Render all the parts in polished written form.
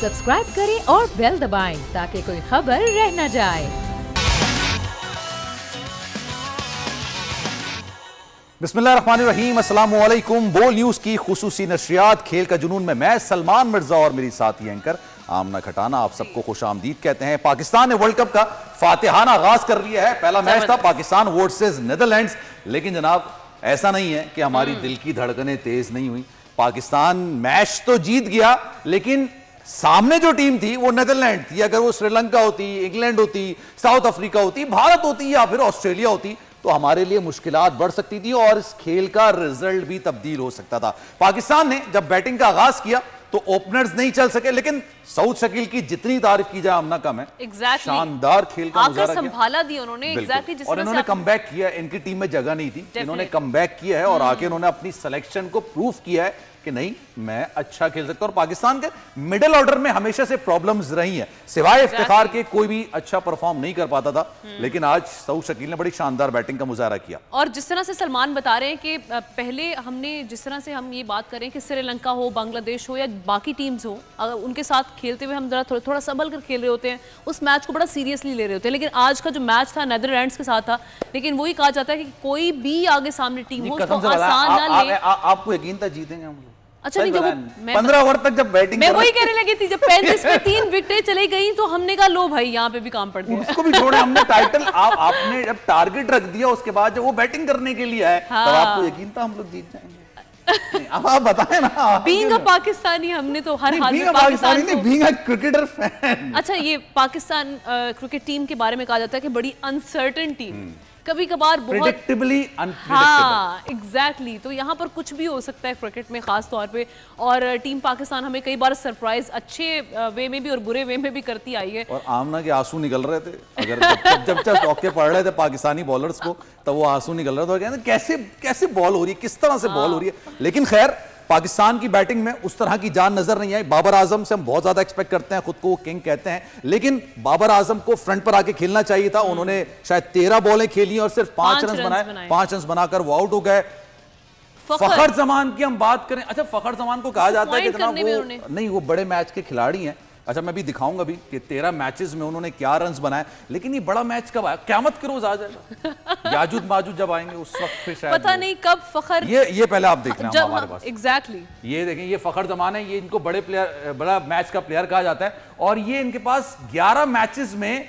Subscribe करें और bell दबाएं ताकि कोई खबर रह न जाए। बिस्मिल्लाहिर्रहमानिर्रहीम, अस्सलामु अलैकुम। बोल न्यूज की खुसूसी नशरियात खेल का जुनून में मैं सलमान मिर्जा और मेरी साथी एंकर आमना खटाना आप सबको खुशामदीद कहते हैं। पाकिस्तान ने वर्ल्ड कप का फातिहाना आगाज कर लिया है। पहला मैच था पाकिस्तान वर्सेस नीदरलैंड्स, लेकिन जनाब ऐसा नहीं है कि हमारी दिल की धड़कनें तेज नहीं हुई। पाकिस्तान मैच तो जीत गया, लेकिन सामने जो टीम थी वो नीदरलैंड थी। अगर वो श्रीलंका होती, इंग्लैंड होती, साउथ अफ्रीका होती, भारत होती या फिर ऑस्ट्रेलिया होती तो हमारे लिए मुश्किलात बढ़ सकती थी और इस खेल का रिजल्ट भी तब्दील हो सकता था। पाकिस्तान ने जब बैटिंग का आगाज किया तो ओपनर्स नहीं चल सके, लेकिन सऊद शकील की जितनी तारीफ की जाए आमना कम है। शानदार खेल का मुजाहरा संभाला दिया उन्होंने। और इन्होंने कमबैक किया। इनकी टीम में जगह नहीं थी, इन्होंने कमबैक किया है और आके इन्होंने अपनी सिलेक्शन को प्रूफ किया है कि नहीं, मैं अच्छा खेल सकता हूं। और पाकिस्तान के मिडिल ऑर्डर में हमेशा से प्रॉब्लम्स रही हैं, सिवाय इफ्तिखार के कोई भी अच्छा परफॉर्म नहीं कर पाता था, लेकिन आज सऊद शकील ने बड़ी शानदार बैटिंग का मुजाहरा किया। और जिस तरह से सलमान बता रहे हैं कि पहले हमने जिस तरह से हम ये बात करें कि श्रीलंका हो, बांग्लादेश हो या बाकी टीम्स हो, अगर उनके साथ खेलते हुए हम जरा थोड़ा संभल कर खेल रहे होते हैं, उस मैच को बड़ा सीरियसली ले रहे होते हैं। लेकिन आज का जो मैच था नीदरलैंड्स के साथ था, लेकिन वही कहा जाता है कि कोई भी आगे सामने टीम हो उसको आसान ना ले। आपको यकीन था जीतेंगे हम लोग? अच्छा नहीं, जब 15 ओवर तक जब बैटिंग मैं वही कहने लगी थी, जब 35 में 3 विकेटें चली गई तो हमने कहा लो भाई यहाँ पे भी काम पड़ गया। उसको भी छोड़े, हमने टाइटल आपने जब टारगेट रख दिया उसके बाद जब वो बैटिंग करने के लिए आए तब आपको यकीन था हम लोग जीत जाएंगे। अब आप बताएं ना। बीइंग अ पाकिस्तानी हमने तो हर हाल में पाकिस्तानी नहीं, बीइंग अ क्रिकेटर फैन। अच्छा, ये पाकिस्तान क्रिकेट टीम के बारे में कहा जाता है कि बड़ी अनसर्टेन टीम, कभी कभार बहुत प्रेडिक्टेबली अनप्रेडिक्टेबल। हाँ एग्जैक्टली, तो यहाँ पर कुछ भी हो सकता है क्रिकेट में खास तौर पे। और टीम पाकिस्तान हमें कई बार सरप्राइज अच्छे वे में भी और बुरे वे में भी करती आई है। और आमना के आंसू निकल रहे थे अगर जब चौके पड़ रहे थे पाकिस्तानी बॉलर्स को, तब वो आंसू निकल रहे थे। कहते कैसे बॉल हो रही है, किस तरह से बॉल हो रही है। लेकिन खैर पाकिस्तान की बैटिंग में उस तरह की जान नजर नहीं आई। बाबर आजम से हम बहुत ज्यादा एक्सपेक्ट करते हैं, खुद को वो किंग कहते हैं, लेकिन बाबर आजम को फ्रंट पर आके खेलना चाहिए था। उन्होंने शायद 13 बॉलें खेली और सिर्फ 5 रन बनाए। 5 रन बनाकर वो आउट हो गए। फखर जमान की हम बात करें, अच्छा फखर जमान को कहा जाता है कि इतना वो नहीं, वो बड़े मैच के खिलाड़ी हैं। अच्छा मैं भी दिखाऊंगा भी कि 13 मैचेस में उन्होंने क्या रन्स बनाए, लेकिन ये बड़ा मैच कब आया? क़यामत के रोज आ जाएगा। याजूज माजूज जब आएंगे उस वक्त फिर शायद पता नहीं कब फखर। ये पहले आप देख लें हमारे पास। एग्जैक्टली ये देखें, ये फखर जमान है। ये इनको बड़े प्लेयर, बड़ा मैच का प्लेयर कहा जाता है। और ये इनके पास 11 मैचेस में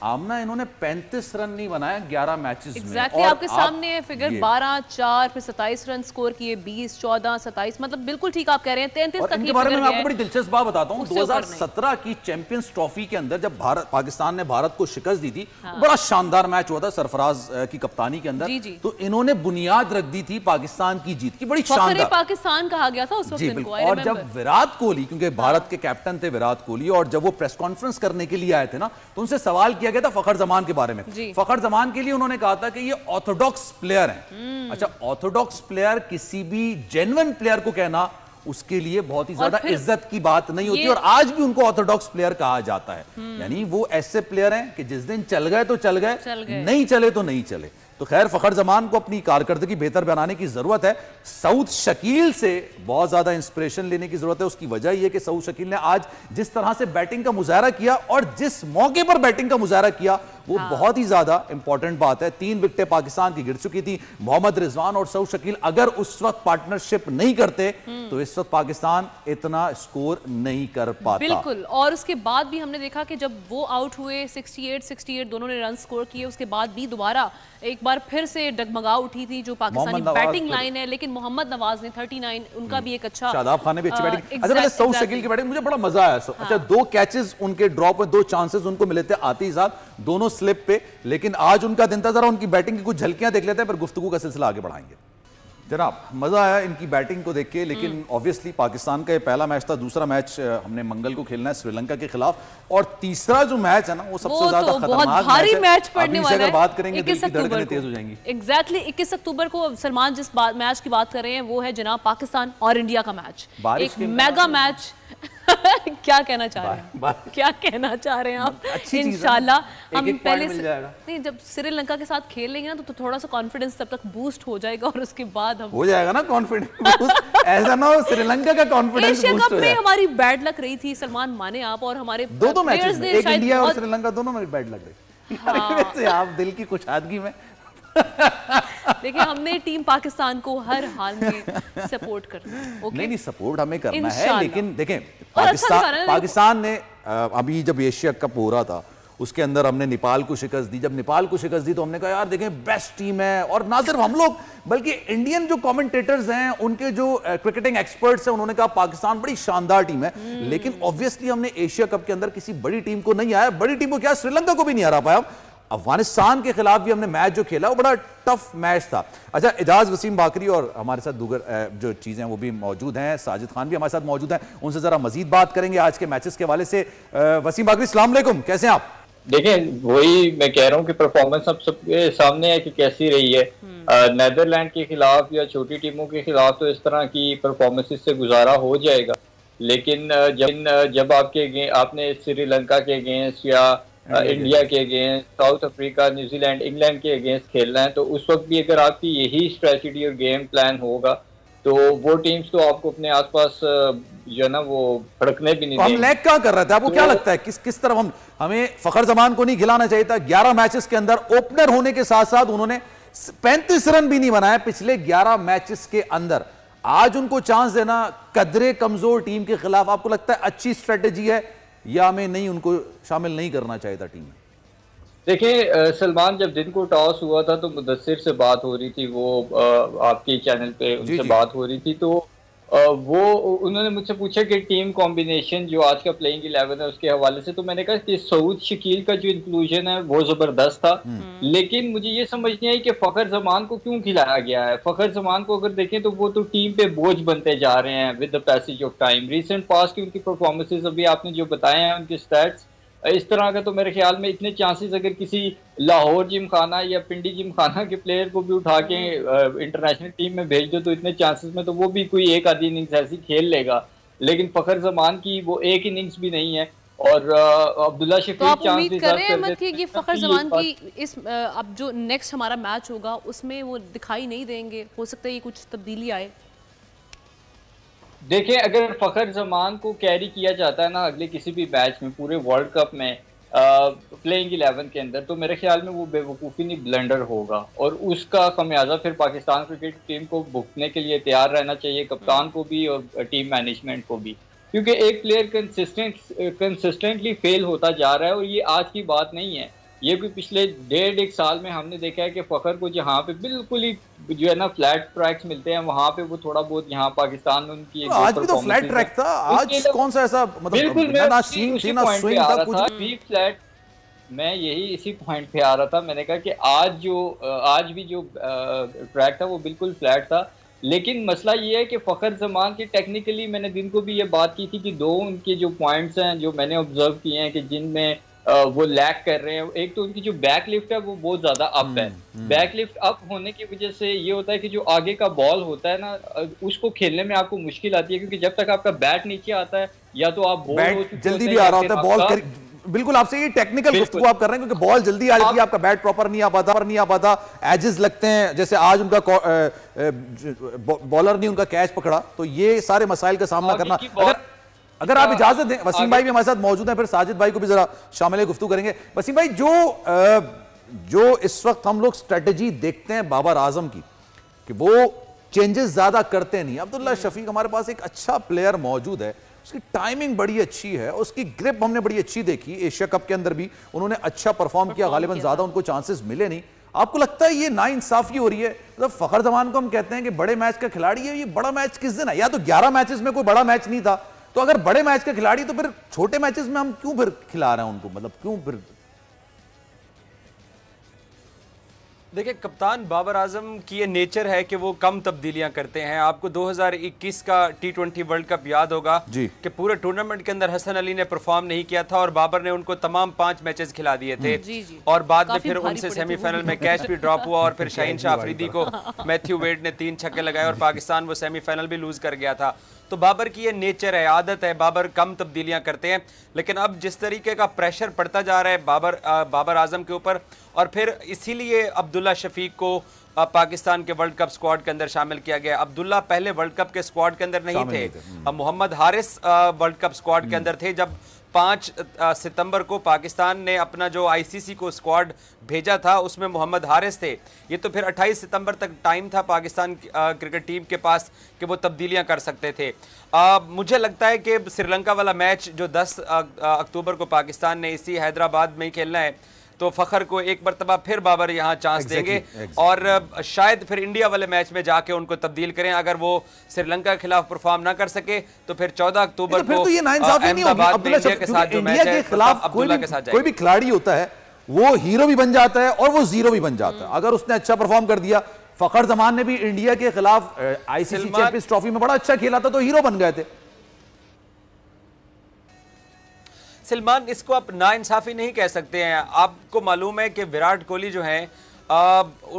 आमना इन्होंने 35 रन नहीं बनाया 11 मैचेस में। एग्जैक्टली आपके सामने है फिगर। 12, 4 फिर 27 रन स्कोर किए, 20, 14, 27, मतलब बिल्कुल ठीक आप कह रहे हैं। 33 तक इनके बारे में मैं आपको बड़ी दिलचस्प बात बताता हूं। 2017 की चैंपियंस ट्रॉफी के अंदर जब पाकिस्तान ने भारत को शिकस्त दी थी, बड़ा शानदार मैच हुआ था सरफराज की कप्तानी के अंदर। तो इन्होंने बुनियाद रख दी थी पाकिस्तान की जीत की, बड़ी शानदार। पाकिस्तान कहा गया था उस वक्त। और जब विराट कोहली, क्योंकि भारत के कैप्टन थे विराट कोहली, और जब वो प्रेस कॉन्फ्रेंस करने के लिए आए थे ना, तो उनसे सवाल किया गया था फखर जमान के बारे में। फखर जमान के लिए उन्होंने कहा था कि ये ऑर्थोडॉक्स प्लेयर हैं। अच्छा, ऑर्थोडॉक्स प्लेयर किसी भी जेन्युइन प्लेयर को कहना उसके लिए बहुत ही ज्यादा इज्जत की बात नहीं होती, और आज भी उनको ऑर्थोडॉक्स प्लेयर कहा जाता है। यानी वो ऐसे प्लेयर हैं कि जिस दिन चल गए तो चल गए, नहीं चले तो नहीं चले। तो खैर फखर जमान को अपनी कारकर्दगी बेहतर बनाने की जरूरत है। सऊद शकील से बहुत ज्यादा इंस्पिरेशन लेने की जरूरत है। उसकी वजह यह कि सऊद शकील ने आज जिस तरह से बैटिंग का मुजाहरा किया और जिस मौके पर बैटिंग का मुजाहरा किया, वो बहुत ही ज्यादा इंपॉर्टेंट बात है। 3 विकेटें पाकिस्तान की गिर चुकी थी। मोहम्मद रिजवान और सऊद शकील अगर उस वक्त पार्टनरशिप नहीं करते तो इस वक्त पाकिस्तान इतना स्कोर नहीं कर पाता। बिल्कुल। और उसके बाद भी हमने देखा कि जब वो आउट हुए 68 दोनों ने रन स्कोर किए, उसके बाद भी दोबारा एक बार फिर से डगमगा उठी थी जो पाकिस्तानी बैटिंग लाइन है। लेकिन मोहम्मद नवाज ने 39, उनका भी एक अच्छा, शादाब खान ने भी अच्छी बैटिंग। अच्छा पहले सऊद शकील की बैटिंग मुझे बड़ा मजा आया। अच्छा 2 कैचेस उनके ड्रॉप में, 2 चांसेस उनको मिले थे आते ही साथ, दोनों स्लिप पे। लेकिन आज उनका दिन था, जरा उनकी बैटिंग की कुछ झलकियां देख लेते हैं, फिर गुफ्तगू का सिलसिला आगे बढ़ाएंगे। जनाब मजा आया इनकी बैटिंग को देख के, लेकिन ऑब्वियसली पाकिस्तान का ये पहला मैच था। दूसरा मैच हमने मंगल को खेलना है श्रीलंका के खिलाफ, और तीसरा जो मैच है ना वो सबसे ज्यादा खतरनाक मैच पड़ने वाला है। अगर बात करेंगे दिल की धड़कनें तेज हो जाएंगी। एग्जैक्टली 21 अक्टूबर को सलमान जिस मैच की बात कर रहे हैं वो है जनाब पाकिस्तान और इंडिया का मैच, एक मेगा मैच। क्या कहना चाह रहे हैं, क्या कहना चाह रहे हैं आप? इंशाल्लाह हम पहले से नहीं, जब श्रीलंका के साथ खेल लेंगे ना तो थोड़ा सा कॉन्फिडेंस तब तक बूस्ट हो जाएगा और उसके बाद हम हो जाएगा ना कॉन्फिडेंस। ऐसा ना हो श्रीलंका का कॉन्फिडेंस एशिया कप में हमारी बैड लक रही थी सलमान, माने आप, और हमारे दो मैचेस में, एक इंडिया और श्रीलंका दोनों में बैड लग रही। वैसे आप दिल की कुशादगी में देखिए, हमने टीम पाकिस्तान को हर हाल में सपोर्ट करना है। नहीं सपोर्ट हमें करना है, लेकिन देखें पाकिस्तान ने अभी जब एशिया कप हो रहा था उसके अंदर हमने नेपाल को शिकस्त दी। जब नेपाल को शिकस्त दी तो हमने कहा यार देखें बेस्ट टीम है, और ना सिर्फ हम लोग बल्कि इंडियन जो कमेंटेटर्स हैं, उनके जो क्रिकेटिंग एक्सपर्ट्स हैं, उन्होंने कहा पाकिस्तान बड़ी शानदार टीम है। लेकिन ऑब्वियसली हमने एशिया कप के अंदर किसी बड़ी टीम को नहीं आया, बड़ी टीम को क्या श्रीलंका को भी नहीं हरा पाया। अफगानिस्तान के खिलाफ भी हमने मैच जो खेला वो बड़ा टफ मैच था। अच्छा, एजाज वसीम बाकरी और हमारे साथ दूसर जो चीजें वो भी मौजूद हैं, साजिद खान भी हमारे साथ मौजूद हैं, उनसे जरा मजीद बात करेंगे आज के मैचेस के हवाले से। वसीम बाकरी, अस्सलाम वालेकुम, कैसे हैं आप? देखें, वही मैं कह रहा हूँ कि परफॉर्मेंस अब सबके सामने है कि कैसी रही है। नेदरलैंड के खिलाफ या छोटी टीमों के खिलाफ तो इस तरह की परफॉर्मेंस से गुजारा हो जाएगा, लेकिन जब आपने श्रीलंका के अगेंस्ट या इंडिया के against, south Africa, New Zealand, England के अगेंस्ट खेलना है, तो उस वक्त भी अगर आपकी यही स्ट्रेटजी और गेम प्लान होगा तो वो टीम्स तो आपको अपने आसपास जो है ना वो फड़कने भी नहीं देंगे। हम लैग क्या कर रहे थे, आपको क्या लगता है किस तरफ हमें फखर जमान को नहीं खिलाना चाहिए था? 11 मैचेस के अंदर ओपनर होने के साथ साथ उन्होंने 35 रन भी नहीं बनाए पिछले 11 मैचेस के अंदर। आज उनको चांस देना कदरे कमजोर टीम के खिलाफ आपको लगता है अच्छी स्ट्रेटेजी है, या हमें नहीं उनको शामिल नहीं करना चाहिए था टीम में? देखिए सलमान, जब दिन को टॉस हुआ था तो मुदस्सिर से बात हो रही थी, वो आपके चैनल पे उनसे बात हो रही थी, तो वो उन्होंने मुझसे पूछा कि टीम कॉम्बिनेशन जो आज का प्लेइंग 11 है उसके हवाले से, तो मैंने कहा कि सऊद शकील का जो इंक्लूजन है वो जबरदस्त था, लेकिन मुझे ये समझ नहीं आई कि फखर जमान को क्यों खिलाया गया है। फखर जमान को अगर देखें तो वो तो टीम पे बोझ बनते जा रहे हैं with the passage of time. Recent past की उनकी परफॉर्मेंसेज अभी आपने जो बताए हैं उनके स्टैट्स, इस तरह का तो मेरे ख्याल में इतने चांसेस अगर किसी लाहौर जिमखाना या पिंडी जिमखाना के प्लेयर को भी उठा के इंटरनेशनल टीम में भेज दो तो इतने चांसेस में तो वो भी कोई एक आधी इनिंग्स ऐसी खेल लेगा, लेकिन फखर जमान की वो एक इनिंग्स भी नहीं है। और अब्दुल्ला शफीक, तो आप उम्मीद कर रहे हैं कि ये फखर जमान की इस अब जो नेक्स्ट हमारा मैच होगा उसमें वो दिखाई नहीं देंगे? हो सकता है ये कुछ तब्दीली आए। देखिए, अगर फखर जमान को कैरी किया जाता है ना अगले किसी भी मैच में पूरे वर्ल्ड कप में प्लेइंग 11 के अंदर, तो मेरे ख्याल में वो बेवकूफ़ी नहीं ब्लंडर होगा, और उसका खमियाजा फिर पाकिस्तान क्रिकेट टीम को भुगतने के लिए तैयार रहना चाहिए, कप्तान को भी और टीम मैनेजमेंट को भी, क्योंकि एक प्लेयर कंसिस्टेंटली फेल होता जा रहा है। और ये आज की बात नहीं है, ये भी पिछले 1.5 साल में हमने देखा है कि फखर को जहाँ पे बिल्कुल ही जो है ना फ्लैट ट्रैक्स मिलते हैं वहां पे वो थोड़ा बहुत यहाँ पाकिस्तान में उनकी आज भी तो फ्लैट ट्रैक था, आज कौन सा ऐसा फ्लैट। मैं यही इसी पॉइंट पे आ रहा था, मैंने कहा कि आज भी जो ट्रैक था वो बिल्कुल फ्लैट था, लेकिन मसला ये है कि फखर जमान की टेक्निकली मैंने दिन को भी ये बात की थी कि दो उनके जो पॉइंट्स हैं जो मैंने ऑब्जर्व किए हैं कि जिनमें वो लैक कर रहे हैं। एक तो उनकी जो बैक लिफ्ट है वो बहुत ज्यादा अप है, बैक लिफ्ट अप होने की वजह से ये होता है कि जो आगे का बॉल होता है ना उसको खेलने में आपको मुश्किल आती है, क्योंकि जब तक आपका बैट नीचे आता है या तो आप बॉल जल्दी भी आ रहा होता है बॉल। बिल्कुल आपसे ये टेक्निकल गुफ्तगू आप कर रहे हैं, क्योंकि बॉल जल्दी आ रही है, आपका बैट प्रॉपर नहीं आ पाता, एजेस लगते हैं, जैसे आज उनका बॉलर नहीं उनका कैच पकड़ा, तो ये सारे मसाइल का सामना करना। अगर आप इजाजत दें, वसीम भाई भी हमारे साथ मौजूद हैं, फिर साजिद भाई को भी जरा शामिल गुफ्तगू करेंगे। वसीम भाई, जो इस वक्त हम लोग स्ट्रेटजी देखते हैं बाबर आजम की कि वो चेंजेस ज्यादा करते नहीं। अब्दुल्ला शफीक हमारे पास एक अच्छा प्लेयर मौजूद है, उसकी टाइमिंग बड़ी अच्छी है, उसकी ग्रिप हमने बड़ी अच्छी देखी, एशिया कप के अंदर भी उन्होंने अच्छा परफॉर्म किया, गालिबन ज्यादा उनको चांसेस मिले नहीं। आपको लगता है ये नाइंसाफी हो रही है? मतलब फखर जमान को हम कहते हैं कि बड़े मैच का खिलाड़ी है, ये बड़ा मैच किस दिन है? या तो 11 मैचेस में कोई बड़ा मैच नहीं था, तो अगर बड़े मैच के खिलाड़ी तो फिर छोटे मैचेस में हम क्यों फिर खिला रहे हैं उनको? मतलब क्यों फिर? देखिए, कप्तान बाबर आजम की ये नेचर है कि वो कम तब्दीलियां करते हैं। आपको 2021 का T20 वर्ल्ड कप याद होगा कि पूरे टूर्नामेंट के अंदर हसन अली ने परफॉर्म नहीं किया था और बाबर ने उनको तमाम 5 मैचेस खिला दिए थे। और बाद में फिर उनसे सेमीफाइनल में कैच भी ड्रॉप हुआ और फिर शाहीन शाह अफरीदी को मैथ्यू वेड ने 3 छक्के लगाए और पाकिस्तान वो सेमीफाइनल भी लूज कर गया था। तो बाबर की ये नेचर है, आदत है, बाबर कम तब्दीलियां करते हैं। लेकिन अब जिस तरीके का प्रेशर पड़ता जा रहा है बाबर आजम के ऊपर, और फिर इसीलिए अब्दुल्ला शफीक को पाकिस्तान के वर्ल्ड कप स्क्वाड के अंदर शामिल किया गया। अब्दुल्ला पहले वर्ल्ड कप के स्क्वाड के अंदर नहीं थे। अब Mohammad Haris World Cup squad के अंदर थे। जब 5 सितंबर को पाकिस्तान ने अपना जो आईसीसी को स्क्वाड भेजा था उसमें मोहम्मद हारिस थे। ये तो फिर 28 सितंबर तक टाइम था पाकिस्तान क्रिकेट टीम के पास कि वो तब्दीलियां कर सकते थे। मुझे लगता है कि श्रीलंका वाला मैच जो 10 अक्टूबर को पाकिस्तान ने इसी हैदराबाद में ही खेलना है, तो फखर को एक मरतबा फिर बाबर यहाँ चांस देंगे और शायद फिर इंडिया वाले मैच में जाके उनको तब्दील करें। अगर वो श्रीलंका के खिलाफ परफॉर्म ना कर सके तो फिर 14 अक्टूबर को अहमदाबाद में इंडिया के साथ जो मैच है अब्दुल्ला के साथ कोई भी खिलाड़ी होता है वो हीरो भी बन जाता है और वो जीरो भी बन जाता है। अगर उसने अच्छा परफॉर्म कर दिया, फखर जमान ने भी इंडिया के खिलाफ आईसीसी चैंपियंस ट्रॉफी में बड़ा अच्छा खेला था तो हीरो बन गए थे। सलमान, इसको आप नाइंसाफी नहीं कह सकते हैं। आपको मालूम है कि विराट कोहली जो हैं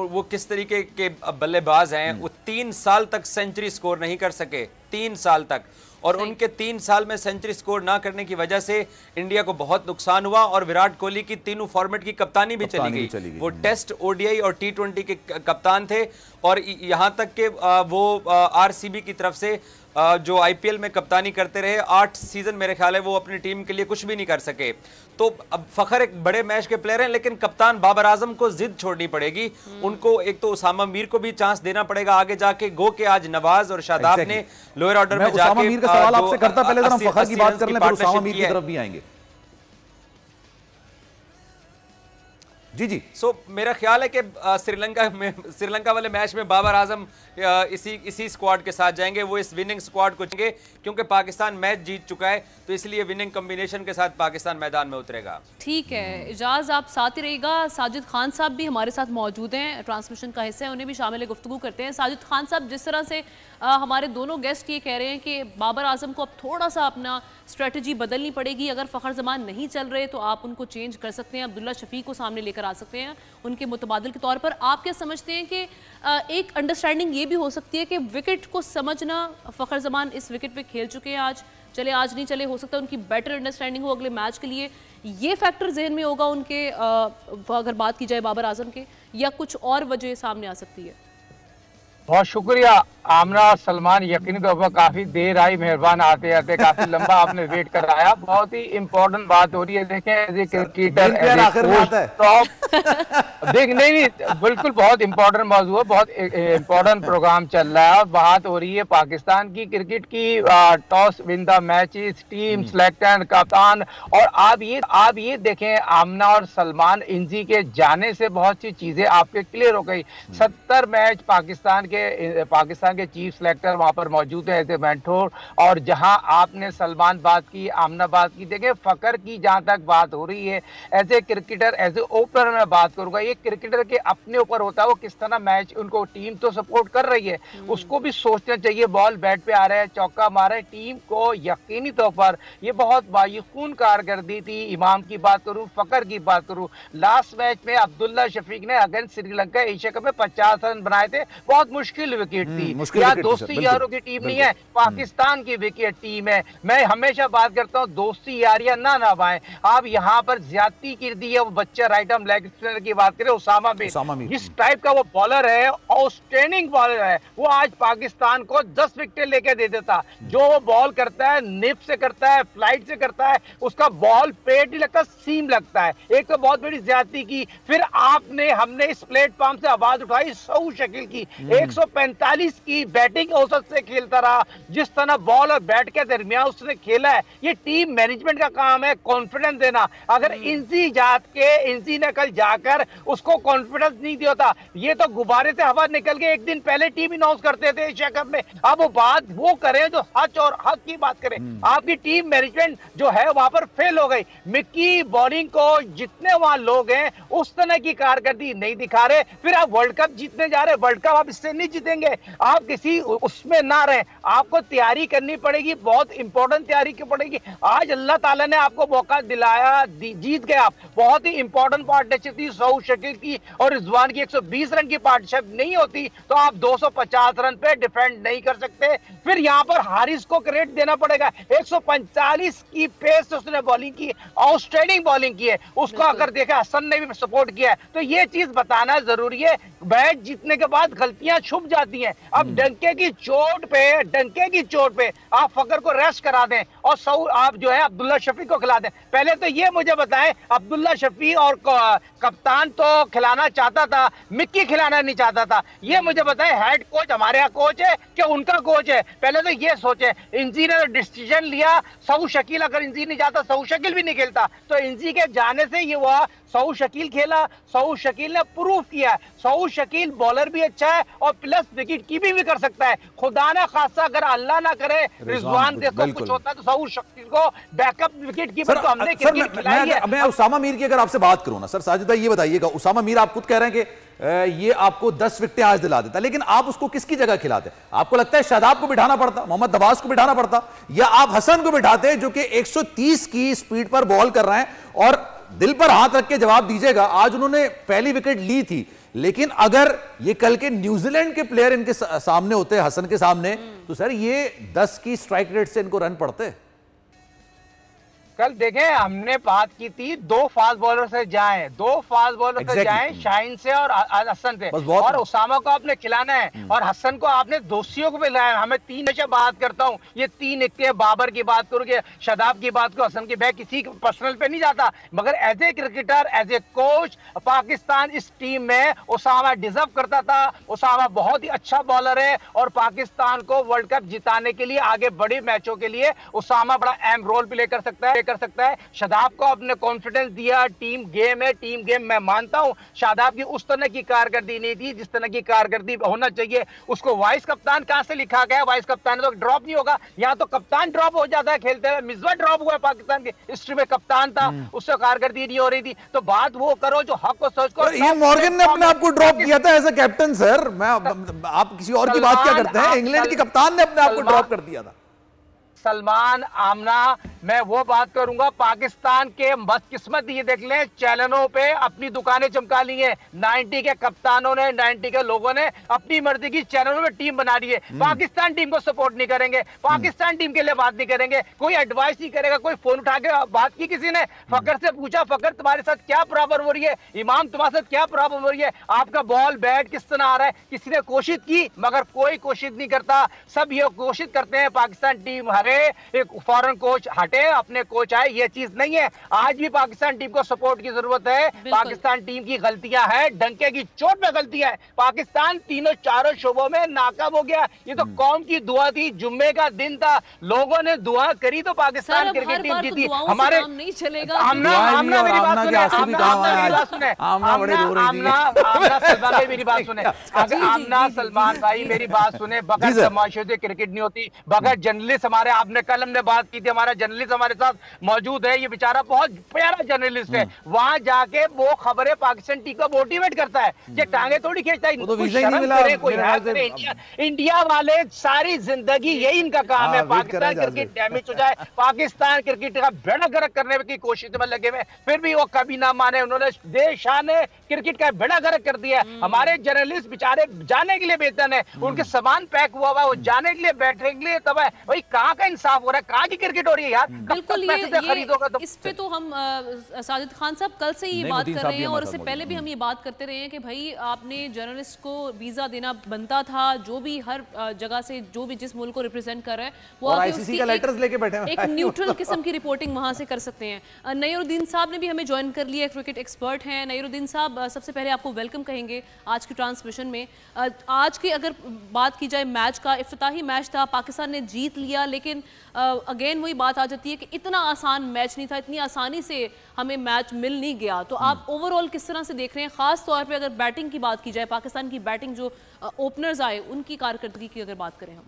वो किस तरीके के बल्लेबाज हैं। वो 3 साल तक सेंचुरी स्कोर नहीं कर सके, 3 साल तक, और उनके 3 साल में सेंचुरी स्कोर ना करने की वजह से इंडिया को बहुत नुकसान हुआ और विराट कोहली की तीनों फॉर्मेट की कप्तानी भी चली गई। वो टेस्ट, ओडीआई और T20 के कप्तान थे और यहाँ तक कि वो आरसीबी की तरफ से जो आईपीएल में कप्तानी करते रहे 8 सीजन, मेरे ख्याल है वो अपनी टीम के लिए कुछ भी नहीं कर सके। तो अब फखर एक बड़े मैच के प्लेयर हैं, लेकिन कप्तान बाबर आजम को जिद छोड़नी पड़ेगी। उनको एक तो उसामा मीर को भी चांस देना पड़ेगा आगे जाके। गो के आज नवाज और शादाब ने लोअर ऑर्डर में जाके उसामा मीर का सवाल आपसे करता, पहले जरा हम फखर की बात कर लें, फिर उसामा मीर की तरफ भी आएंगे। जी। मेरा ख्याल है कि श्रीलंका वाले मैच में बाबर आजम इसी स्क्वाड के साथ जाएंगे। वो इस विनिंग स्क्वाड को चुनेंगे क्योंकि पाकिस्तान मैच जीत चुका है, तो इसलिए विनिंग कॉम्बिनेशन के साथ पाकिस्तान मैदान में उतरेगा। ठीक है इजाज, आप साथ ही रहिएगा। साजिद खान साहब भी हमारे साथ मौजूद हैं, ट्रांसमिशन का हिस्सा है, उन्हें भी शामिल गुफ्तगू करते हैं। साजिद खान साहब, जिस तरह से हमारे दोनों गेस्ट ये कह रहे हैं कि बाबर आजम को अब थोड़ा सा अपना स्ट्रेटजी बदलनी पड़ेगी, अगर फखर जमान नहीं चल रहे तो आप उनको चेंज कर सकते हैं, अब्दुल्ला शफीक को सामने लेकर आ सकते हैं उनके मुतबादिल के तौर पर। आप क्या समझते हैं कि एक अंडरस्टैंडिंग ये भी हो सकती है कि विकेट को समझना, फखर जमान इस विकेट पे खेल चुके हैं, आज चले आज नहीं चले, हो सकता है उनकी बेटर अंडरस्टैंडिंग हो अगले मैच के लिए, ये फैक्टर जहन में होगा उनके अगर बात की जाए बाबर आजम के, या कुछ और वजह सामने आ सकती है? बहुत शुक्रिया आमना और सलमान, यकीनी तौर पर काफी देर आई, मेहरबान आते आते काफी लंबा आपने वेट कराया। बहुत ही इम्पोर्टेंट बात हो रही है। देखें एज ए क्रिकेटर नहीं बिल्कुल बहुत इम्पोर्टेंट मौजूद है, बहुत इम्पोर्टेंट प्रोग्राम चल रहा है और बात हो रही है पाकिस्तान की क्रिकेट की। Toss win the matches, team selection, कप्तान, और आप ये देखें आमना और सलमान, इंजी के जाने से बहुत सी चीजें आपके क्लियर हो गई। 70 मैच पाकिस्तान के चीफ सिलेक्टर वहां पर मौजूद है एज ए मेंटोर, और जहां आपने सलमान बात की, आमना बात की, देखें फकर की जहां तक बात हो रही है as a cricketer, as a opener मैं बात करूंगा, ये क्रिकेटर के अपने ऊपर होता है वो किस तरह मैच, उनको टीम तो सपोर्ट कर रही है, उसको भी सोचना चाहिए, बॉल बैट पे आ रहा है, चौका मारा है, टीम को यकीनी तौर पर ये बहुत बायखून कारकर्दगी थी। इमाम की बात करूं, फकर की बात करूं, लास्ट मैच में अब्दुल्ला शफीक ने अगेंस्ट श्रीलंका एशिया कप में 50 रन बनाए थे, बहुत मुश्किल विकेट थी। क्या दोस्ती यारों की टीम नहीं है, पाकिस्तान की विकेट टीम है। मैं हमेशा बात करता हूं दोस्ती यारियां ना निभाएं। आप यहाँ पर ज्यादती कर दी है। वो बच्चा राइट आर्म लेग स्पिनर की बात करें, उसामा मीर, जिस टाइप का वो बॉलर है, आउटस्टैंडिंग बॉलर है, वो आज पाकिस्तान को 10 विकेट लेके दे देता। जो वो बॉल करता है, निप से करता है, फ्लाइट से करता है, उसका बॉल पेट नहीं लगता, सीम लगता है। एक तो बहुत बड़ी ज्यादती की, फिर हमने इस प्लेटफॉर्म से आवाज उठाई 100 शकील की, 145 की बैटिंग औसत से खेलता रहा। जिस तरह बॉल और बैट के दरमियान उसने खेला है, ये टीम मैनेजमेंट का काम है, कॉन्फिडेंस देना। अगर इंजी ने कल जाकर उसको कॉन्फिडेंस नहीं दिया था, ये तो गुब्बारे से हवा निकल के एक दिन पहले टीम अनाउंस करते थे एशिया कप में। अब वो बात वो करें जो हच और हक की बात करें। आपकी टीम मैनेजमेंट जो है वहां पर फेल हो गई। मिक्की बॉलिंग को जितने वहां लोग हैं उस तरह की कारकर्दगी नहीं दिखा रहे। फिर आप वर्ल्ड कप जीतने जा रहे, वर्ल्ड कप आप इससे नहीं जीतेंगे, आप किसी उसमें ना रहे। आपको तैयारी करनी पड़ेगी, बहुत इंपॉर्टेंट तैयारी की पड़ेगी। आज अल्लाह ताला ने आपको मौका दिलाया, जीत गए आप। बहुत ही इंपॉर्टेंट पार्टनरशिप थी, 100 शकील की और रिजवान की 120 रन की पार्टनरशिप नहीं होती तो आप 250 रन पे डिफेंड नहीं कर सकते। फिर यहाँ पर हारिस को क्रेडिट देना पड़ेगा, 145 की पेस से उसने बॉलिंग की, आउटस्टैंडिंग बॉलिंग की है। उसको अगर देखा हसन ने भी सपोर्ट किया है तो ये चीज बताना जरूरी है। मैच जीतने के बाद गलतियां छुप जाती हैं। अब डंके की चोट पे आप फकर को रेस्ट करा दें और आप जो है अब्दुल्ला शफी को खिला दें। पहले तो ये मुझे बताएं, अब्दुल्ला शफी और कप्तान तो खिलाना चाहता था, मिक्की खिलाना नहीं चाहता था। ये मुझे बताएं, हेड कोच हमारे यहाँ कोच है कि उनका कोच है? पहले तो ये सोचे। इंजी ने डिसीजन लिया, सऊ शकील अगर इंजी नहीं जाता सऊ शकील भी नहीं खेलता, तो इंजी के जाने से ये हुआ सऊ शकील खेला। सऊ शकील ने प्रूफ किया, सऊ शकील बॉलर भी अच्छा है और प्लस विकेट कीपिंग भी कर सकता है। खुदा ना खासा अगर अल्लाह ना करे रिजवान देखो कुछ होता है तो सऊ शकील को बैकअप विकेट कीपर तो हमने क्रिकेट खिलाई है। मैं उसामा मीर की अगर आपसे बात करूं ना सर, साजिद भाई ये बताइएगा, उसामा मीर आप खुद कह रहे हैं कि ये आपको 10 विकेटें आज दिला देता, लेकिन आप उसको किसकी जगह खिलाते? आपको लगता है शादाब को बिठाना पड़ता, मोहम्मद नवाज को बिठाना पड़ता, या आप हसन को बिठाते जो कि 130 की स्पीड पर बॉल कर रहे हैं? और दिल पर हाथ रख के जवाब दीजिएगा, आज उन्होंने पहली विकेट ली थी, लेकिन अगर ये कल के न्यूजीलैंड के प्लेयर इनके सामने होते, हसन के सामने, तो सर ये 10 की स्ट्राइक रेट से इनको रन पड़ते। कल देखें हमने बात की थी दो फास्ट बॉलर से जाएं, शाहीन से और हसन से, और उसामा को आपने खिलाना है और हसन को आपने दोस्तियों को भी लाया। हमें तीन हमेशा बात करता हूं, ये तीन इक्के, बाबर की बात करूंगे, शादाब की बात करूं, हसन की, मैं किसी पर्सनल पे नहीं जाता, मगर as a cricketer, as a coach Pakistan इस टीम में उसामा डिजर्व करता था। उसामा बहुत ही अच्छा बॉलर है और पाकिस्तान को वर्ल्ड कप जिताने के लिए, आगे बड़े मैचों के लिए उसामा बड़ा अहम रोल प्ले कर सकता है। शादाब को आपने कॉन्फिडेंस दिया, टीम गेम है, टीम गेम मैं मानता हूं शादाब की उस तरह की कारकर्दगी नहीं थी जिस तरह की कारकर्दगी होना चाहिए। उसको वाइस कप्तान कहां से लिखा गया? वाइस कप्तान तो ड्रॉप नहीं होगा, यहां तो कप्तान ड्रॉप हो जाता है खेलते हुए। मिसबा ड्रॉप हुआ पाकिस्तान की हिस्ट्री में, कप्तान था, उससे कारकर्दगी नहीं हो रही थी। तो बात वो करो जो हक को सोच को। ये मॉर्गन ने अपने आप को ड्रॉप किया था एज अ कैप्टन सर, आप किसी और की बात क्या करते हैं? इंग्लैंड के कप्तान ने अपने आप को ड्रॉप कर दिया था। सलमान आमना, मैं वो बात करूंगा, पाकिस्तान के बदकिस्मत ये देख लें, चैनलों पे अपनी दुकानें चमका ली है। 90 के कप्तानों ने, 90 के लोगों ने अपनी मर्जी की चैनलों में टीम बना ली है। पाकिस्तान टीम को सपोर्ट नहीं करेंगे, पाकिस्तान टीम के लिए बात नहीं करेंगे, कोई एडवाइस नहीं करेगा, कोई फोन उठा के बात की किसी ने, फकर से पूछा, फकर तुम्हारे साथ क्या प्रॉब्लम हो रही है, इमाम तुम्हारे साथ क्या प्रॉब्लम हो रही है, आपका बॉल बैट किस तरह आ रहा है? किसी ने कोशिश की, मगर कोई कोशिश नहीं करता। सब ये कोशिश करते हैं पाकिस्तान टीम हारे, एक फॉरेन कोच हटे, अपने कोच आए, ये चीज नहीं है। आज भी पाकिस्तान टीम को सपोर्ट की जरूरत है। पाकिस्तान टीम की गलतियां हैं, डंके की चोट पे गलतियां है। पाकिस्तान तीनों चारों शोबों में नाकाम हो गया। ये तो कौम की दुआ थी, जुम्मे का दिन था, लोगों ने दुआ करी तो पाकिस्तान क्रिकेट टीम जीती। हमारे नहीं चलेगा। आमना मेरी बात सुने, आमना सलमान भाई मेरी बात सुने, बगैर तमाशे क्रिकेट नहीं होती, बगैर जर्नलिस्ट हमारे, आपने कल हमने बात की थी, हमारा जर्नलिस्ट हमारे साथ मौजूद है, ये बेचारा बहुत प्यारा जर्नलिस्ट है, वहां जाके वो खबरें पाकिस्तान टीम को मोटिवेट करता है, ये टांगे थोड़ी खींचता है। इंडिया वाले सारी जिंदगी यही इनका काम है, पाकिस्तान क्रिकेट डैमेज हो जाए, पाकिस्तान क्रिकेट का बेड़ा गर्क करने की कोशिश में लगे हुए, फिर भी वो कभी ना माने। उन्होंने देश ने क्रिकेट का बेड़ा गर्क कर दिया। हमारे जर्नलिस्ट बेचारे जाने के लिए बेचैन है, उनके सामान पैक हुआ हुआ, वो जाने के लिए बैठने के लिए तब है। भाई कहाँ का इंसाफ हो रहा है, कहाँ की क्रिकेट हो रही है यार? बिल्कुल, ये खरीदोगा तो इस पे तो हम साजिद खान साहब कल से ये बात कर रहे हैं और इससे पहले भी हम ये बात करते रहे हैं कि भाई आपने जर्नलिस्ट को वीजा देना बनता था, जो भी हर जगह से जो भी जिस मुल्क को रिप्रेजेंट कर रहा है वो आईसीसी का लेटर्स लेके बैठे हैं, एक न्यूट्रल किस्म की रिपोर्टिंग वहां से कर सकते हैं। नईरुद्दीन साहब ने भी हमें ज्वाइन कर लिया, क्रिकेट एक्सपर्ट हैं। नईरुद्दीन साहब, सबसे पहले आपको वेलकम कहेंगे आज की ट्रांसमिशन में। आज की अगर बात की जाए मैच का, इफ्तिताही मैच था, पाकिस्तान ने जीत लिया, लेकिन अगेन वही बात आ जाती है कि इतना आसान मैच नहीं था, इतनी आसानी से हमें मैच मिल नहीं गया। तो आप ओवरऑल किस तरह से देख रहे हैं, खास तौर पे अगर बैटिंग की बात की जाए, पाकिस्तान की बैटिंग जो ओपनर्स आए उनकी कारकर्दगी की अगर बात करें हम?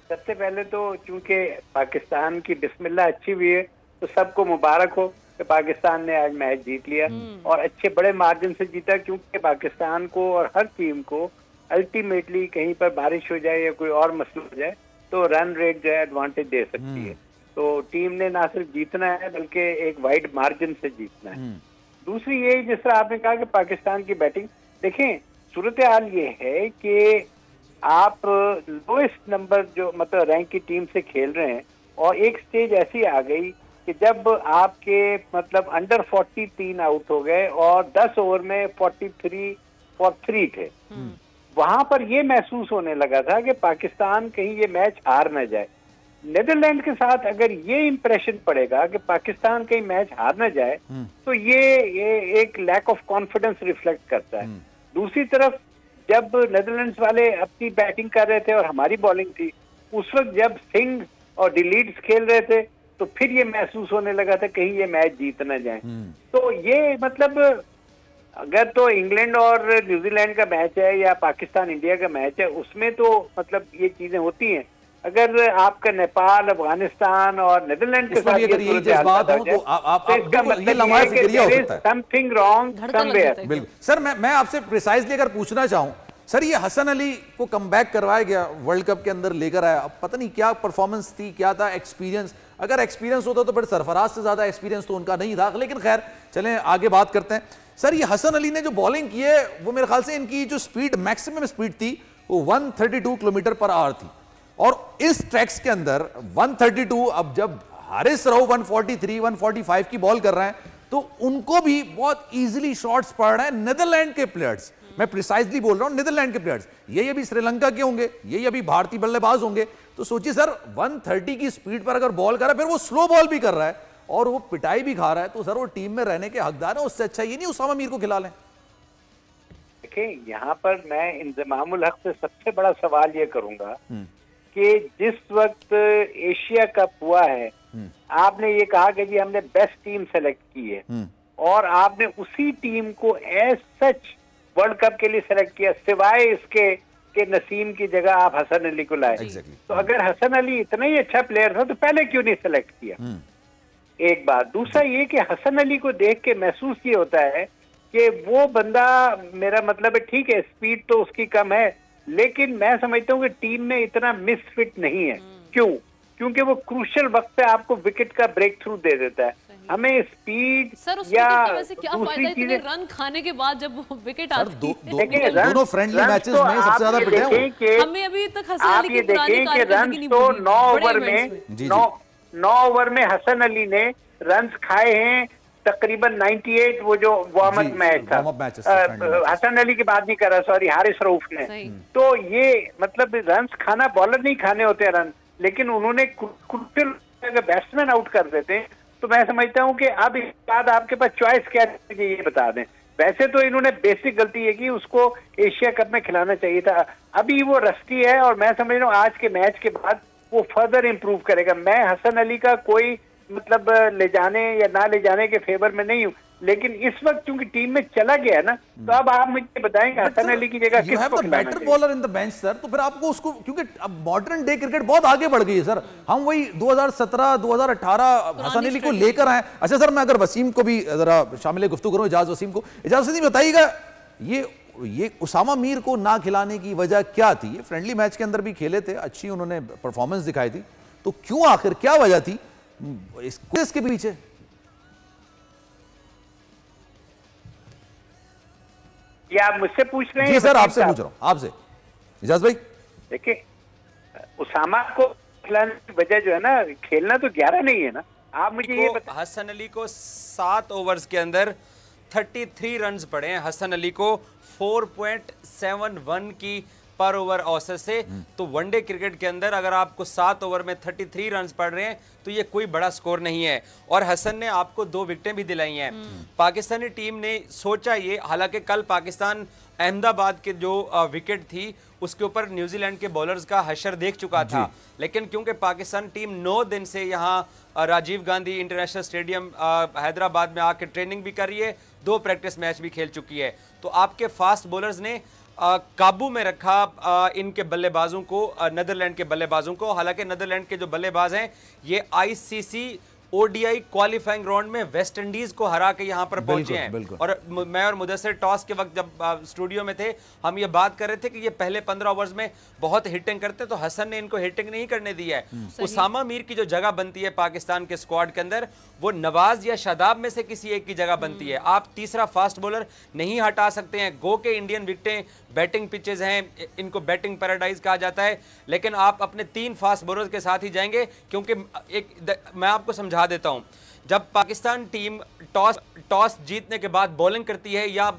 सबसे पहले तो चूंकि पाकिस्तान की बिस्मिल्लाह अच्छी हुई है तो सबको मुबारक हो कि पाकिस्तान ने आज मैच जीत लिया और अच्छे बड़े मार्जिन से जीता, क्योंकि पाकिस्तान को और हर टीम को अल्टीमेटली कहीं पर बारिश हो जाए या कोई और मसला हो जाए तो रन रेट जो है एडवांटेज दे सकती है। तो टीम ने ना सिर्फ जीतना है बल्कि एक वाइड मार्जिन से जीतना है। दूसरी ये जिस तरह आपने कहा कि पाकिस्तान की बैटिंग, देखें सूरत हाल ये है कि आप लोएस्ट नंबर जो मतलब रैंक की टीम से खेल रहे हैं और एक स्टेज ऐसी आ गई कि जब आपके मतलब अंडर 43 आउट हो गए और 10 ओवर में 43 फॉर 3 थे। वहां पर ये महसूस होने लगा था कि पाकिस्तान कहीं ये मैच हार न जाए। नेदरलैंड के साथ अगर ये इंप्रेशन पड़ेगा कि पाकिस्तान कहीं मैच हार न जाए तो ये एक लैक ऑफ कॉन्फिडेंस रिफ्लेक्ट करता है। दूसरी तरफ जब नेदरलैंड्स वाले अपनी बैटिंग कर रहे थे और हमारी बॉलिंग थी, उस वक्त जब सिंह और डिलीट्स खेल रहे थे तो फिर ये महसूस होने लगा था कहीं ये मैच जीत न जाए। तो ये मतलब अगर तो इंग्लैंड और न्यूजीलैंड का मैच है या पाकिस्तान इंडिया का मैच है, उसमें तो मतलब ये चीजें होती हैं। अगर आपका नेपाल, अफगानिस्तान और नेदरलैंड के साथ ये जज्बात हो तो इसका मतलब समथिंग रॉन्ग समवेयर। बिल्कुल सर, मैं आपसे प्रिसाइजली अगर पूछना चाहूं सर, ये हसन अली को कमबैक करवाया गया, वर्ल्ड कप के अंदर लेकर आया, अब पता नहीं क्या परफॉर्मेंस थी, क्या था एक्सपीरियंस। अगर एक्सपीरियंस होता तो फिर सरफराज से ज्यादा एक्सपीरियंस तो उनका नहीं था, लेकिन खैर चलें आगे बात करते हैं। सर ये हसन अली ने जो बॉलिंग की है वो मेरे ख्याल से इनकी जो स्पीड मैक्सिमम स्पीड थी वो 132 किलोमीटर पर आवर थी, और इस ट्रैक्स के अंदर 132, अब जब हारिस रऊफ 143 145 की बॉल कर रहे हैं तो उनको भी बहुत इजीली शॉट्स पड़ रहे हैं नेदरलैंड के प्लेयर्स। मैं प्रिसाइजली बोल रहा हूं नेदरलैंड के प्लेयर्स, ये अभी श्रीलंका के होंगे, ये अभी भारतीय बल्लेबाज होंगे। तो सोचिए सर 130 की स्पीड पर अगर बॉल कर रहा है, फिर वो स्लो बॉल भी कर रहा है और वो पिटाई भी खा रहा है, तो सर वो टीम में रहने के हकदार है। उससे अच्छा ये नहीं उसामा मीर को खिला लें। देखिए यहाँ पर मैं इंतजामुल हक से सबसे बड़ा सवाल ये करूंगा कि जिस वक्त एशिया कप हुआ है आपने ये कहा कि जी हमने बेस्ट टीम सेलेक्ट की है और आपने उसी टीम को एज सच वर्ल्ड कप के लिए सेलेक्ट किया, सिवाय इसके कि नसीम की जगह आप हसन अली को लाए। तो अगर हसन अली इतना ही अच्छा प्लेयर था तो पहले क्यों नहीं सेलेक्ट किया? एक बात। दूसरा ये कि हसन अली को देख के महसूस ये होता है कि वो बंदा, मेरा मतलब है ठीक है स्पीड तो उसकी कम है, लेकिन मैं समझता हूँ कि टीम में इतना मिसफिट नहीं है। क्यों? क्योंकि वो क्रूशियल वक्त पे आपको विकेट का ब्रेक थ्रू दे देता है। हमें स्पीड या दूसरी चीजें रन खाने के बाद जब वो विकेट आती है, दोनों फ्रेंडली मैचेस में सबसे ज्यादा पिटे हैं। हमें अभी तक हसन अली की पुरानी कारकर्दगी तो 9 ओवर में हसन अली ने रन्स खाए हैं तकरीबन 98, वो जो वार्म अप मैच था हसन अली की बात नहीं कर रहा, सॉरी हारिस रऊफ ने। तो ये मतलब रन्स खाना, बॉलर नहीं खाने होते रन, लेकिन उन्होंने बैट्समैन आउट कर देते हैं। तो मैं समझता हूं कि अब इसके बाद आपके पास चॉइस क्या है ये बता दें। वैसे तो इन्होंने बेसिक गलती है कि उसको एशिया कप में खिलाना चाहिए था। अभी वो रस्टी है और मैं समझ रहा हूँ आज के मैच के बाद वो फर्दर इंप्रूव करेगा। मैं हसन अली का कोई मतलब ले जाने या ना ले जाने के फेवर में नहीं हूँ, लेकिन इस वक्त क्योंकि टीम में चला गया ना, तो अब आप मुझे बताएंगे हसन अली की जगह किसको खिलाना चाहिए? Better bowler in the bench sir, तो फिर आपको उसको, क्योंकि अब मॉडर्न डे क्रिकेट बहुत आगे बढ़ गई है सर। हम वही 2017 2018 हसन अली को लेकर आए। अच्छा सर, मैं अगर वसीम को भी जरा शामिल गुफ्तगू करूं, इजाज वसीम को, इजाज वसीम बताइएगा ये उसामा मीर को ना खिलाने की वजह क्या थी? ये फ्रेंडली मैच के अंदर भी खेले थे, अच्छी उन्होंने परफॉर्मेंस दिखाई थी, तो क्यों आखिर क्या वजह थी इसके पीछे? ये आप मुझसे पूछ रहे हैं? जी सर, आपसे पूछ रहा हूं, आपसे इजाज भाई। देखिए उसामा को खिलाने की वजह जो है ना, खेलना तो 11 नहीं है ना। आप मुझे ये बताएं, हसन अली को 7 ओवर्स के अंदर 33 रन्स पड़े हैं। हसन अली को 4.71 की पर ओवर औसत से, तो वनडे क्रिकेट के अंदर अगर आपको 7 ओवर में 33 रन्स पड़ रहे हैं तो ये कोई बड़ा स्कोर नहीं है। और हसन ने आपको 2 विकेटें भी दिलाई हैं। पाकिस्तानी टीम ने सोचा ये, हालांकि कल पाकिस्तान अहमदाबाद के जो विकेट थी उसके ऊपर न्यूजीलैंड के बॉलर्स का हशर देख चुका था, लेकिन क्योंकि पाकिस्तान टीम 9 दिन से यहाँ राजीव गांधी इंटरनेशनल स्टेडियम हैदराबाद में आकर ट्रेनिंग भी कर रही है, 2 प्रैक्टिस मैच भी खेल चुकी है, तो आपके फास्ट बॉलर्स ने काबू में रखा इनके बल्लेबाजों को, नीदरलैंड के बल्लेबाजों को। हालांकि नीदरलैंड के जो बल्लेबाज हैं ये आईसीसी ओडीआई क्वालिफाइंग राउंड में वेस्ट इंडीज को हरा के यहां पर पहुंचे हैं। और मैं और मुदस्सिर टॉस के वक्त जब स्टूडियो में थे, हम ये बात कर रहे थे कि ये पहले 15 ओवर्स में बहुत हिटिंग करते, तो हसन ने इनको हिटिंग नहीं करने दी है। उसामा मीर की जो जगह बनती है पाकिस्तान के स्क्वाड के अंदर, वो नवाज या शादाब में से किसी एक की जगह बनती है। आप तीसरा फास्ट बॉलर नहीं हटा सकते हैं। गो के इंडियन विकेटें बैटिंग पिचेस हैं, इनको बैटिंग पैराडाइज कहा जाता है, लेकिन आप अपने 3 फास्ट बॉलर्स के साथ ही जाएंगे, क्योंकि मैं आपको समझा देता हूं। जब पाकिस्तान टीम टॉस जीतने के बाद बॉलिंग करती है या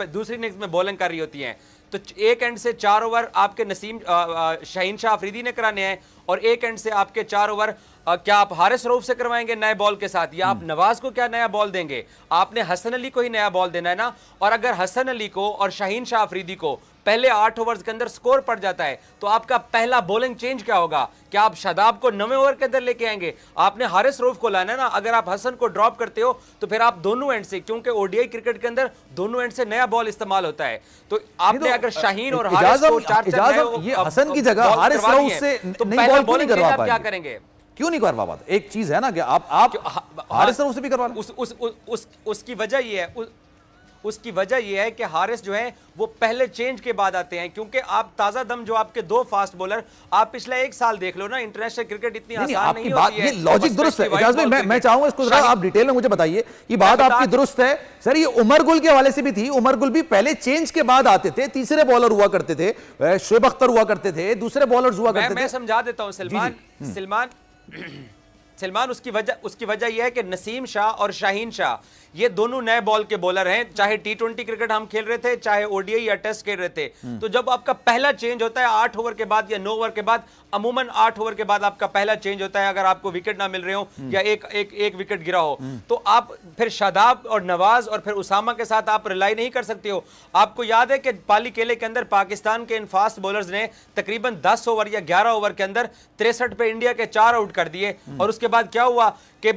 दूसरी इनिंग्स में बॉलिंग कर रही होती है, तो एक एंड से 4 ओवर आपके नसीम शाहीन शाह अफरीदी ने कराने हैं, और एक एंड से आपके 4 ओवर क्या आप हारिस रऊफ से करवाएंगे नए बॉल के साथ, या आप नवाज को क्या नया बॉल देंगे? आपने हसन अली को ही नया बॉल देना है ना। और अगर हसन अली को और शाहीन शाह अफरीदी को पहले 8 ओवर्स के अंदर स्कोर पड़ जाता है, तो आपका पहला बॉलिंग चेंज क्या होगा? क्या आप शादाब को 9वें ओवर के अंदर लेके आएंगे? आपने हारिस रऊफ को लाना है ना। अगर आप हसन को ड्रॉप करते हो तो फिर आप दोनों एंड से, क्योंकि ओडीआई क्रिकेट के अंदर दोनों एंड से नया बॉल इस्तेमाल होता है, तो आपने अगर शाहीन और हारिस को 4 हसन की जगह हारिस रऊफ से तो पहला बॉलिंग आप क्या करेंगे? क्यों नहीं करवा पाते? एक चीज है ना कि आप हारिस रऊफ से भी करवा लें। उसकी वजह ये है, उसकी वजह यह है कि हारिस जो है वो पहले चेंज के बाद आते हैं, क्योंकि आप ताजा दम जो आपके 2 फास्ट बॉलर, आप पिछले 1 साल देख लो ना, इंटरनेशनल क्रिकेट इतनी आसान नहीं होती है। ये लॉजिक दुरुस्त है इजाज भाई, मैं चाहूंगा इसको जरा आप डिटेल में मुझे बताइए। ये बात आपकी दुरुस्त है सर। ये उमर गुल के हवाले से भी थी, उमर गुल भी पहले चेंज के बाद आते थे, तीसरे बॉलर हुआ करते थे, शोएब अख्तर हुआ करते थे, दूसरे बॉलर हुआ करते थे। मैं समझा देता हूं सलमान, उसकी वजह यह है कि नसीम शाह और शाहीन शाह ये दोनों नए बॉल के बॉलर हैं। चाहे T20 क्रिकेट हम खेल रहे थे, चाहे ओडीआई या टेस्ट खेल रहे थे, तो जब आपका पहला चेंज होता है 8 ओवर के बाद या 9 ओवर के बाद, अमूमन 8 ओवर के बाद आपका पहला चेंज होता है, अगर आपको विकेट ना मिल रहे हो या एक विकेट गिरा हो, तो आप फिर शादाब और नवाज और फिर उसामा के साथ आप रिलाई नहीं कर सकते हो। आपको याद है कि पाली केले के अंदर पाकिस्तान के इन फास्ट बॉलर्स ने तकरीबन 10 ओवर या 11 ओवर के अंदर 63 पे इंडिया के 4 आउट कर दिए। और उसके बाद क्या हुआ कि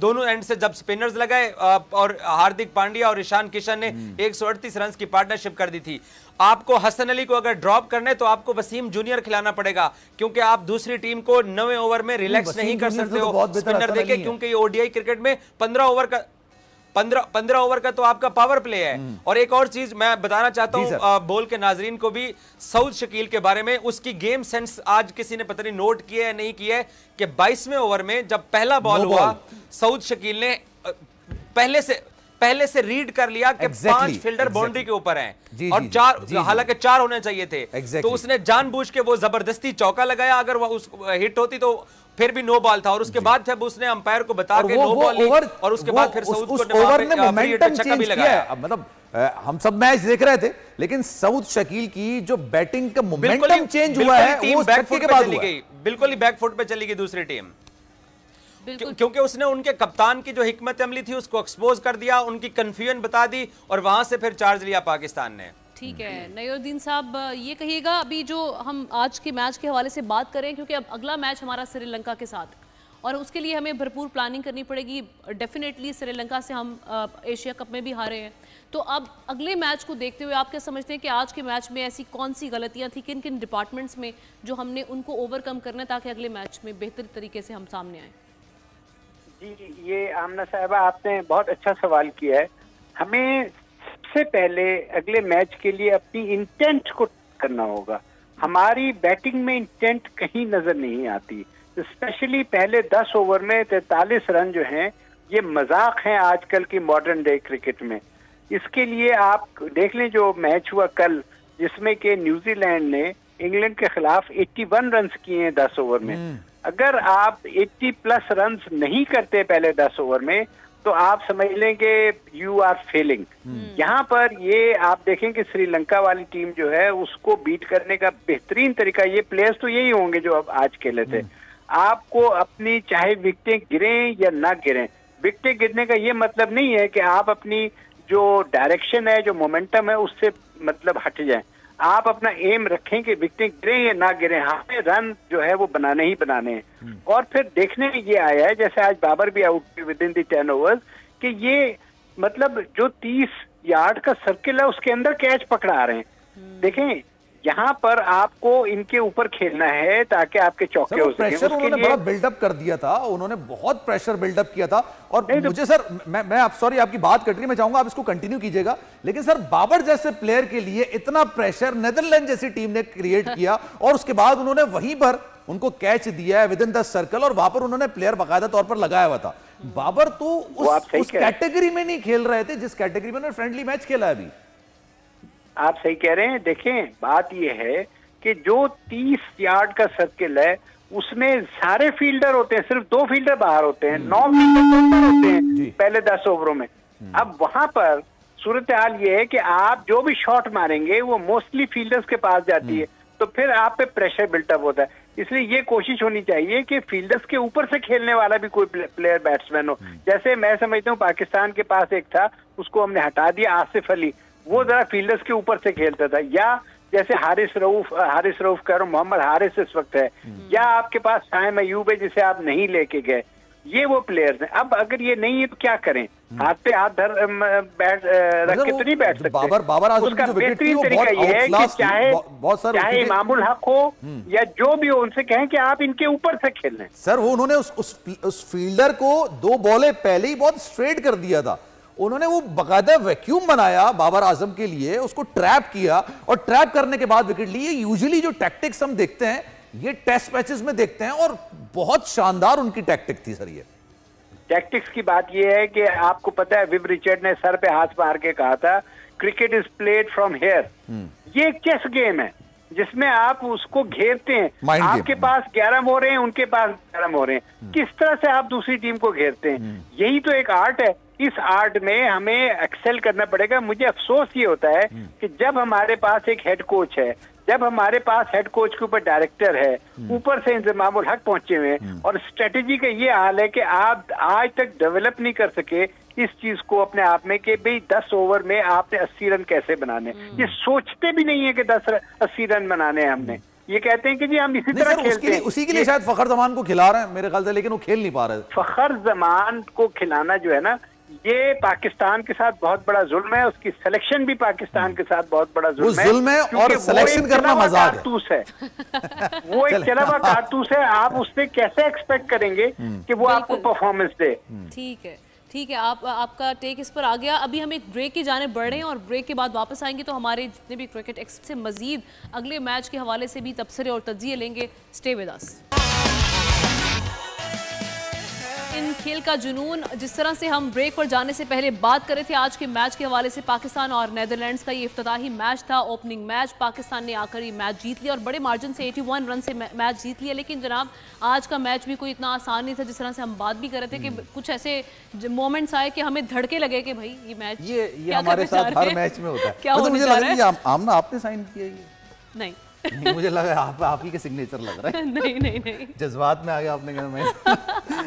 दोनों एंड से जब स्पिनर्स लगाए और हार्दिक पांड्या और ईशान किशन ने 138 रन की पार्टनरशिप कर दी थी। आपको हसन अली को अगर ड्रॉप करना है तो आपको वसीम जूनियर खिलाना पड़ेगा, क्योंकि आप दूसरी टीम को 9वें ओवर में रिलैक्स नहीं कर सकते हो स्पिनर देके, क्योंकि ये ओडीआई क्रिकेट में 15 ओवर का तो आपका पावर प्ले है। और एक और चीज मैं बताना चाहता हूं बोल के नाजरीन को भी, सऊद शकील के बारे में, उसकी गेम सेंस आज किसी ने पता नहीं नोट किया है नहीं किया है कि 22वें ओवर में जब पहला बॉल हुआ, सऊद शकील ने पहले से रीड कर लिया कि 5 फील्डर बाउंड्री के ऊपर हैं और 4, हालांकि 4 होने चाहिए थे, तो उसने जानबूझ के वो जबरदस्ती चौका लगाया। अगर वो हिट होती तो फिर भी नो बॉल था, और उसके बाद जब उसने अंपायर को बता के नो बॉल ली, और उसके बाद फिर सऊद को मोमेंटम चेंज किया। मतलब हम सब मैच देख रहे थे, लेकिन सऊद शकील की जो बैटिंग का मोमेंटम चेंज हुआ है वो बैक के बाद हुआ, बिल्कुल ही बैक फुट पे चली गई दूसरी टीम, क्योंकि उसने उनके कप्तान की जो हिकमत अमली थी उसको एक्सपोज कर दिया, उनकी कंफ्यूजन बता दी, और वहां से फिर चार्ज लिया पाकिस्तान ने। ठीक है नईमुद्दीन साहब, ये कहिएगा अभी जो हम आज के मैच के हवाले से बात करें, क्योंकि अब अगला मैच हमारा श्रीलंका के साथ, और उसके लिए हमें भरपूर प्लानिंग करनी पड़ेगी। डेफिनेटली श्रीलंका से हम एशिया कप में भी हारे हैं, तो अब अगले मैच को देखते हुए आप क्या समझते हैं कि आज के मैच में ऐसी कौन सी गलतियां थी, किन किन डिपार्टमेंट्स में जो हमने उनको ओवरकम करना है ताकि अगले मैच में बेहतर तरीके से हम सामने आए? जी, ये आमना साहिबा आपने बहुत अच्छा सवाल किया है। हमें सबसे पहले अगले मैच के लिए अपनी इंटेंट को करना होगा। हमारी बैटिंग में इंटेंट कहीं नजर नहीं आती, स्पेशली पहले 10 ओवर में 43 रन जो हैं ये मजाक हैं आजकल की मॉडर्न डे क्रिकेट में। इसके लिए आप देख लें जो मैच हुआ कल, जिसमें कि न्यूजीलैंड ने इंग्लैंड के खिलाफ 81 रन किए हैं 10 ओवर में। अगर आप 80+ रन नहीं करते पहले 10 ओवर में, तो आप समझ लें कि यू आर फेलिंग। यहाँ पर ये आप देखें कि श्रीलंका वाली टीम जो है उसको बीट करने का बेहतरीन तरीका, ये प्लेयर्स तो यही होंगे जो अब आज खेले थे। आपको अपनी चाहे विकेटें गिरें या ना गिरें, विकेटें गिरने का ये मतलब नहीं है कि आप अपनी जो डायरेक्शन है, जो मोमेंटम है, उससे मतलब हट जाएं। आप अपना एम रखें कि विकेटें गिरें या ना गिरें, हमें रन जो है वो बनाने ही बनाने हैं। और फिर देखने में ये आया है, जैसे आज बाबर भी out with in the 10 overs, कि ये मतलब जो 30 यार्ड का सर्किल है उसके अंदर कैच पकड़ा रहे हैं। देखें यहाँ पर आपको इनके ऊपर खेलना है ताकि आपके चौके हो सके। प्रेशर उन्होंने बड़ा बिल्डअप कर दिया था, उन्होंने बहुत प्रेशर बिल्डअप किया था। और मुझे सर, मैं आप सॉरी आपकी बात कट रही है, मैं चाहूंगा आप इसको कंटिन्यू कीजिएगा, लेकिन सर बाबर जैसे प्लेयर के लिए इतना प्रेशर नेदरलैंड जैसी टीम ने क्रिएट किया और उसके बाद उन्होंने वहीं पर उनको कैच दिया है विद इन द सर्कल और वहां पर उन्होंने प्लेयर बाकायदा तौर पर लगाया हुआ था। बाबर तो उस कैटेगरी में नहीं खेल रहे थे जिस कैटेगरी में उन्होंने फ्रेंडली मैच खेला है अभी। आप सही कह रहे हैं। देखें, बात यह है कि जो 30 यार्ड का सर्किल है उसमें सारे फील्डर होते हैं, सिर्फ 2 फील्डर बाहर होते हैं, 9 फील्डर होते हैं पहले 10 ओवरों में। अब वहां पर सूरत हाल ये है कि आप जो भी शॉट मारेंगे वो मोस्टली फील्डर्स के पास जाती है, तो फिर आप पे प्रेशर बिल्टअप होता है। इसलिए ये कोशिश होनी चाहिए कि फील्डर्स के ऊपर से खेलने वाला भी कोई प्लेयर बैट्समैन हो। जैसे मैं समझता हूँ पाकिस्तान के पास एक था, उसको हमने हटा दिया, आसिफ अली, वो जरा फील्डर्स के ऊपर से खेलता था। या जैसे हारिस रऊफ कह रहा हूं, मोहम्मद हारिस इस वक्त है, या आपके पास शाइम अयूब है जिसे आप नहीं लेके गए, ये वो प्लेयर्स हैं। अब अगर ये नहीं है तो क्या करें, हाथ पे हाथ धर रख के तो नहीं बैठ सकते। बाबर आजम उसका बेहतरीन तरीका ये है कि चाहे इमामुल हक हो या जो भी हो, उनसे कहें कि आप इनके ऊपर से खेल लें। सर वो उन्होंने उस फील्डर को 2 बॉलें पहले ही बहुत स्ट्रेट कर दिया था, उन्होंने वो बकायदा वैक्यूम बनाया बाबर आजम के लिए, उसको ट्रैप किया और ट्रैप करने के बाद विकेट ली। यूजुअली जो टैक्टिक्स हम देखते हैं ये टेस्ट मैचेस में देखते हैं और बहुत शानदार उनकी टैक्टिक थी सर। ये टैक्टिक्स की बात ये है कि आपको पता है विव रिचर्ड ने सर पे हाथ मार के कहा था cricket is played from here. ये एक चेस गेम है जिसमें आप उसको घेरते हैं। आपके पास 11 मोहरे हैं, उनके पास 11 मोहरे हैं, किस तरह से आप दूसरी टीम को घेरते हैं, यही तो एक आर्ट है। इस आर्ट में हमें एक्सेल करना पड़ेगा। मुझे अफसोस ये होता है कि जब हमारे पास एक हेड कोच है, जब हमारे पास हेड कोच के ऊपर डायरेक्टर है, ऊपर से इंतजामुल हक पहुंचे हुए हैं और स्ट्रेटेजी का ये हाल है कि आप आज तक डेवलप नहीं कर सके इस चीज को अपने आप में कि भाई 10 ओवर में आपने 80 रन कैसे बनाने। ये सोचते भी नहीं है कि 80 रन बनाने हैं हमने। ये कहते हैं कि जी हम इसी तरह खेलते हैं। उसी के लिए शायद फखर जमान को खिला रहे हैं मेरे ख्याल से, लेकिन वो खेल नहीं पा रहे। फखर जमान को खिलाना जो है ना, ये पाकिस्तान के साथ बहुत बड़ा जुल्म है। उसकी सिलेक्शन भी पाकिस्तान के साथ बहुत बड़ा जुल्म है और सिलेक्शन करना मजाक है। वो एक चला हुआ कारतूस है, आप उससे कैसे एक्सपेक्ट करेंगे कि वो आपको परफॉर्मेंस दे। ठीक है, आपका टेक इस पर आ गया। अभी हम एक ब्रेक की जाने बढ़ रहे हैं और ब्रेक के बाद वापस आएंगे तो हमारे जितने भी क्रिकेट एक्सपर्ट से मजीद अगले मैच के हवाले से भी तबसरे और तज्जिए लेंगे। Stay with us. इन खेल का जुनून, जिस तरह से हम ब्रेक पर जाने से पहले बात कर रहे थे आज के मैच के हवाले से, पाकिस्तान और नेदरलैंड्स का ये इफ्तिताही मैच था, ओपनिंग मैच। पाकिस्तान ने आकर ये मैच जीत लिया और बड़े मार्जिन से 81 रन से मैच जीत लिया। लेकिन जनाब आज का मैच भी कोई इतना आसान नहीं था। जिस तरह से हम बात भी कर रहे थे कि कुछ ऐसे मोमेंट्स आए कि हमें धड़के लगे कि भाई ये मैच ये हमारे साथ हर मैच में होता है। क्या मुझे लग रहा है आमना आपने साइन किया ये? नहीं, मुझे लगा आप ही के सिग्नेचर लग रहा है। नहीं जज्बात में आ गया आपने कहा।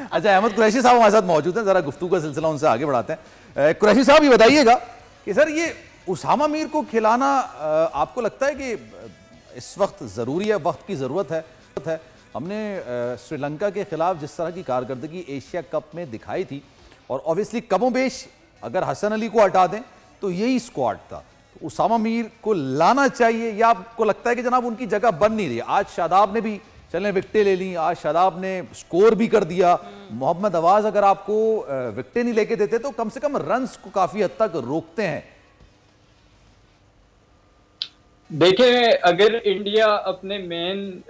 अच्छा, अहमद कुरैशी साहब हमारे साथ मौजूद हैं, जरा गुफ्तगू का सिलसिला उनसे आगे बढ़ाते हैं। कुरैशी साहब ये बताइएगा कि सर ये उसामा मीर को खिलाना आपको लगता है कि इस वक्त जरूरी है, वक्त की जरूरत है? हमने श्रीलंका के खिलाफ जिस तरह की कारकर्दगी एशिया कप में दिखाई थी और ऑब्वियसली कमोबेश अगर हसन अली को हटा दें तो यही स्क्वाड था, उसामा मीर को लाना चाहिए या आपको लगता है कि जनाब उनकी जगह बन नहीं रही? आज शादाब ने भी चलें विकटें ले ली, आज शादाब ने स्कोर भी कर दिया। मोहम्मद अवाज अगर आपको विकटें नहीं लेके देते तो कम से कम रन्स को काफी हद तक रोकते हैं। देखें, अगर इंडिया अपने मेन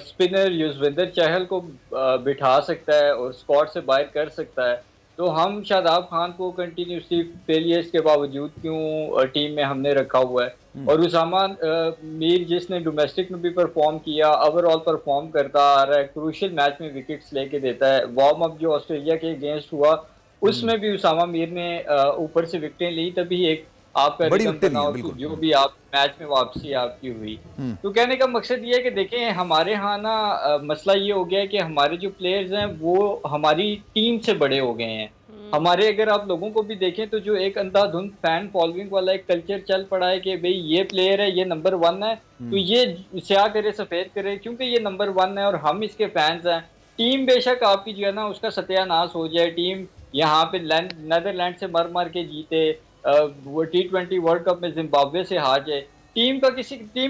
स्पिनर युजवेंद्र चहल को बिठा सकता है और स्क्वाड से बाहर कर सकता है तो हम शादाब खान को कंटिन्यूसली फेलियर्स के बावजूद क्यों टीम में हमने रखा हुआ है। और उसामा मीर जिसने डोमेस्टिक में भी परफॉर्म किया, ओवरऑल परफॉर्म करता आ रहा है, क्रूशियल मैच में विकेट्स लेके देता है। वार्म अप जो ऑस्ट्रेलिया के अगेंस्ट हुआ उसमें भी उसामा मीर ने ऊपर से विकेटें ली, तभी एक आपका जो भी आप मैच में वापसी आपकी हुई। तो कहने का मकसद ये है कि देखें, हमारे यहाँ ना मसला ये हो गया है कि हमारे जो प्लेयर्स हैं वो हमारी टीम से बड़े हो गए हैं। हमारे अगर आप लोगों को भी देखें तो जो एक अंधाधुंध फैन फॉलोइंग वाला एक कल्चर चल पड़ा है कि भाई ये प्लेयर है, ये नंबर 1 है, तो ये स्याह करे सफेद करे क्योंकि ये नंबर 1 है और हम इसके फैंस हैं। टीम बेशक आपकी जो है ना उसका सत्यानाश हो जाए, टीम यहाँ पे नेदरलैंड से मर के जीते, वो T20 वर्ल्ड कप में जिम्बाब्वे से हार जाए, टीम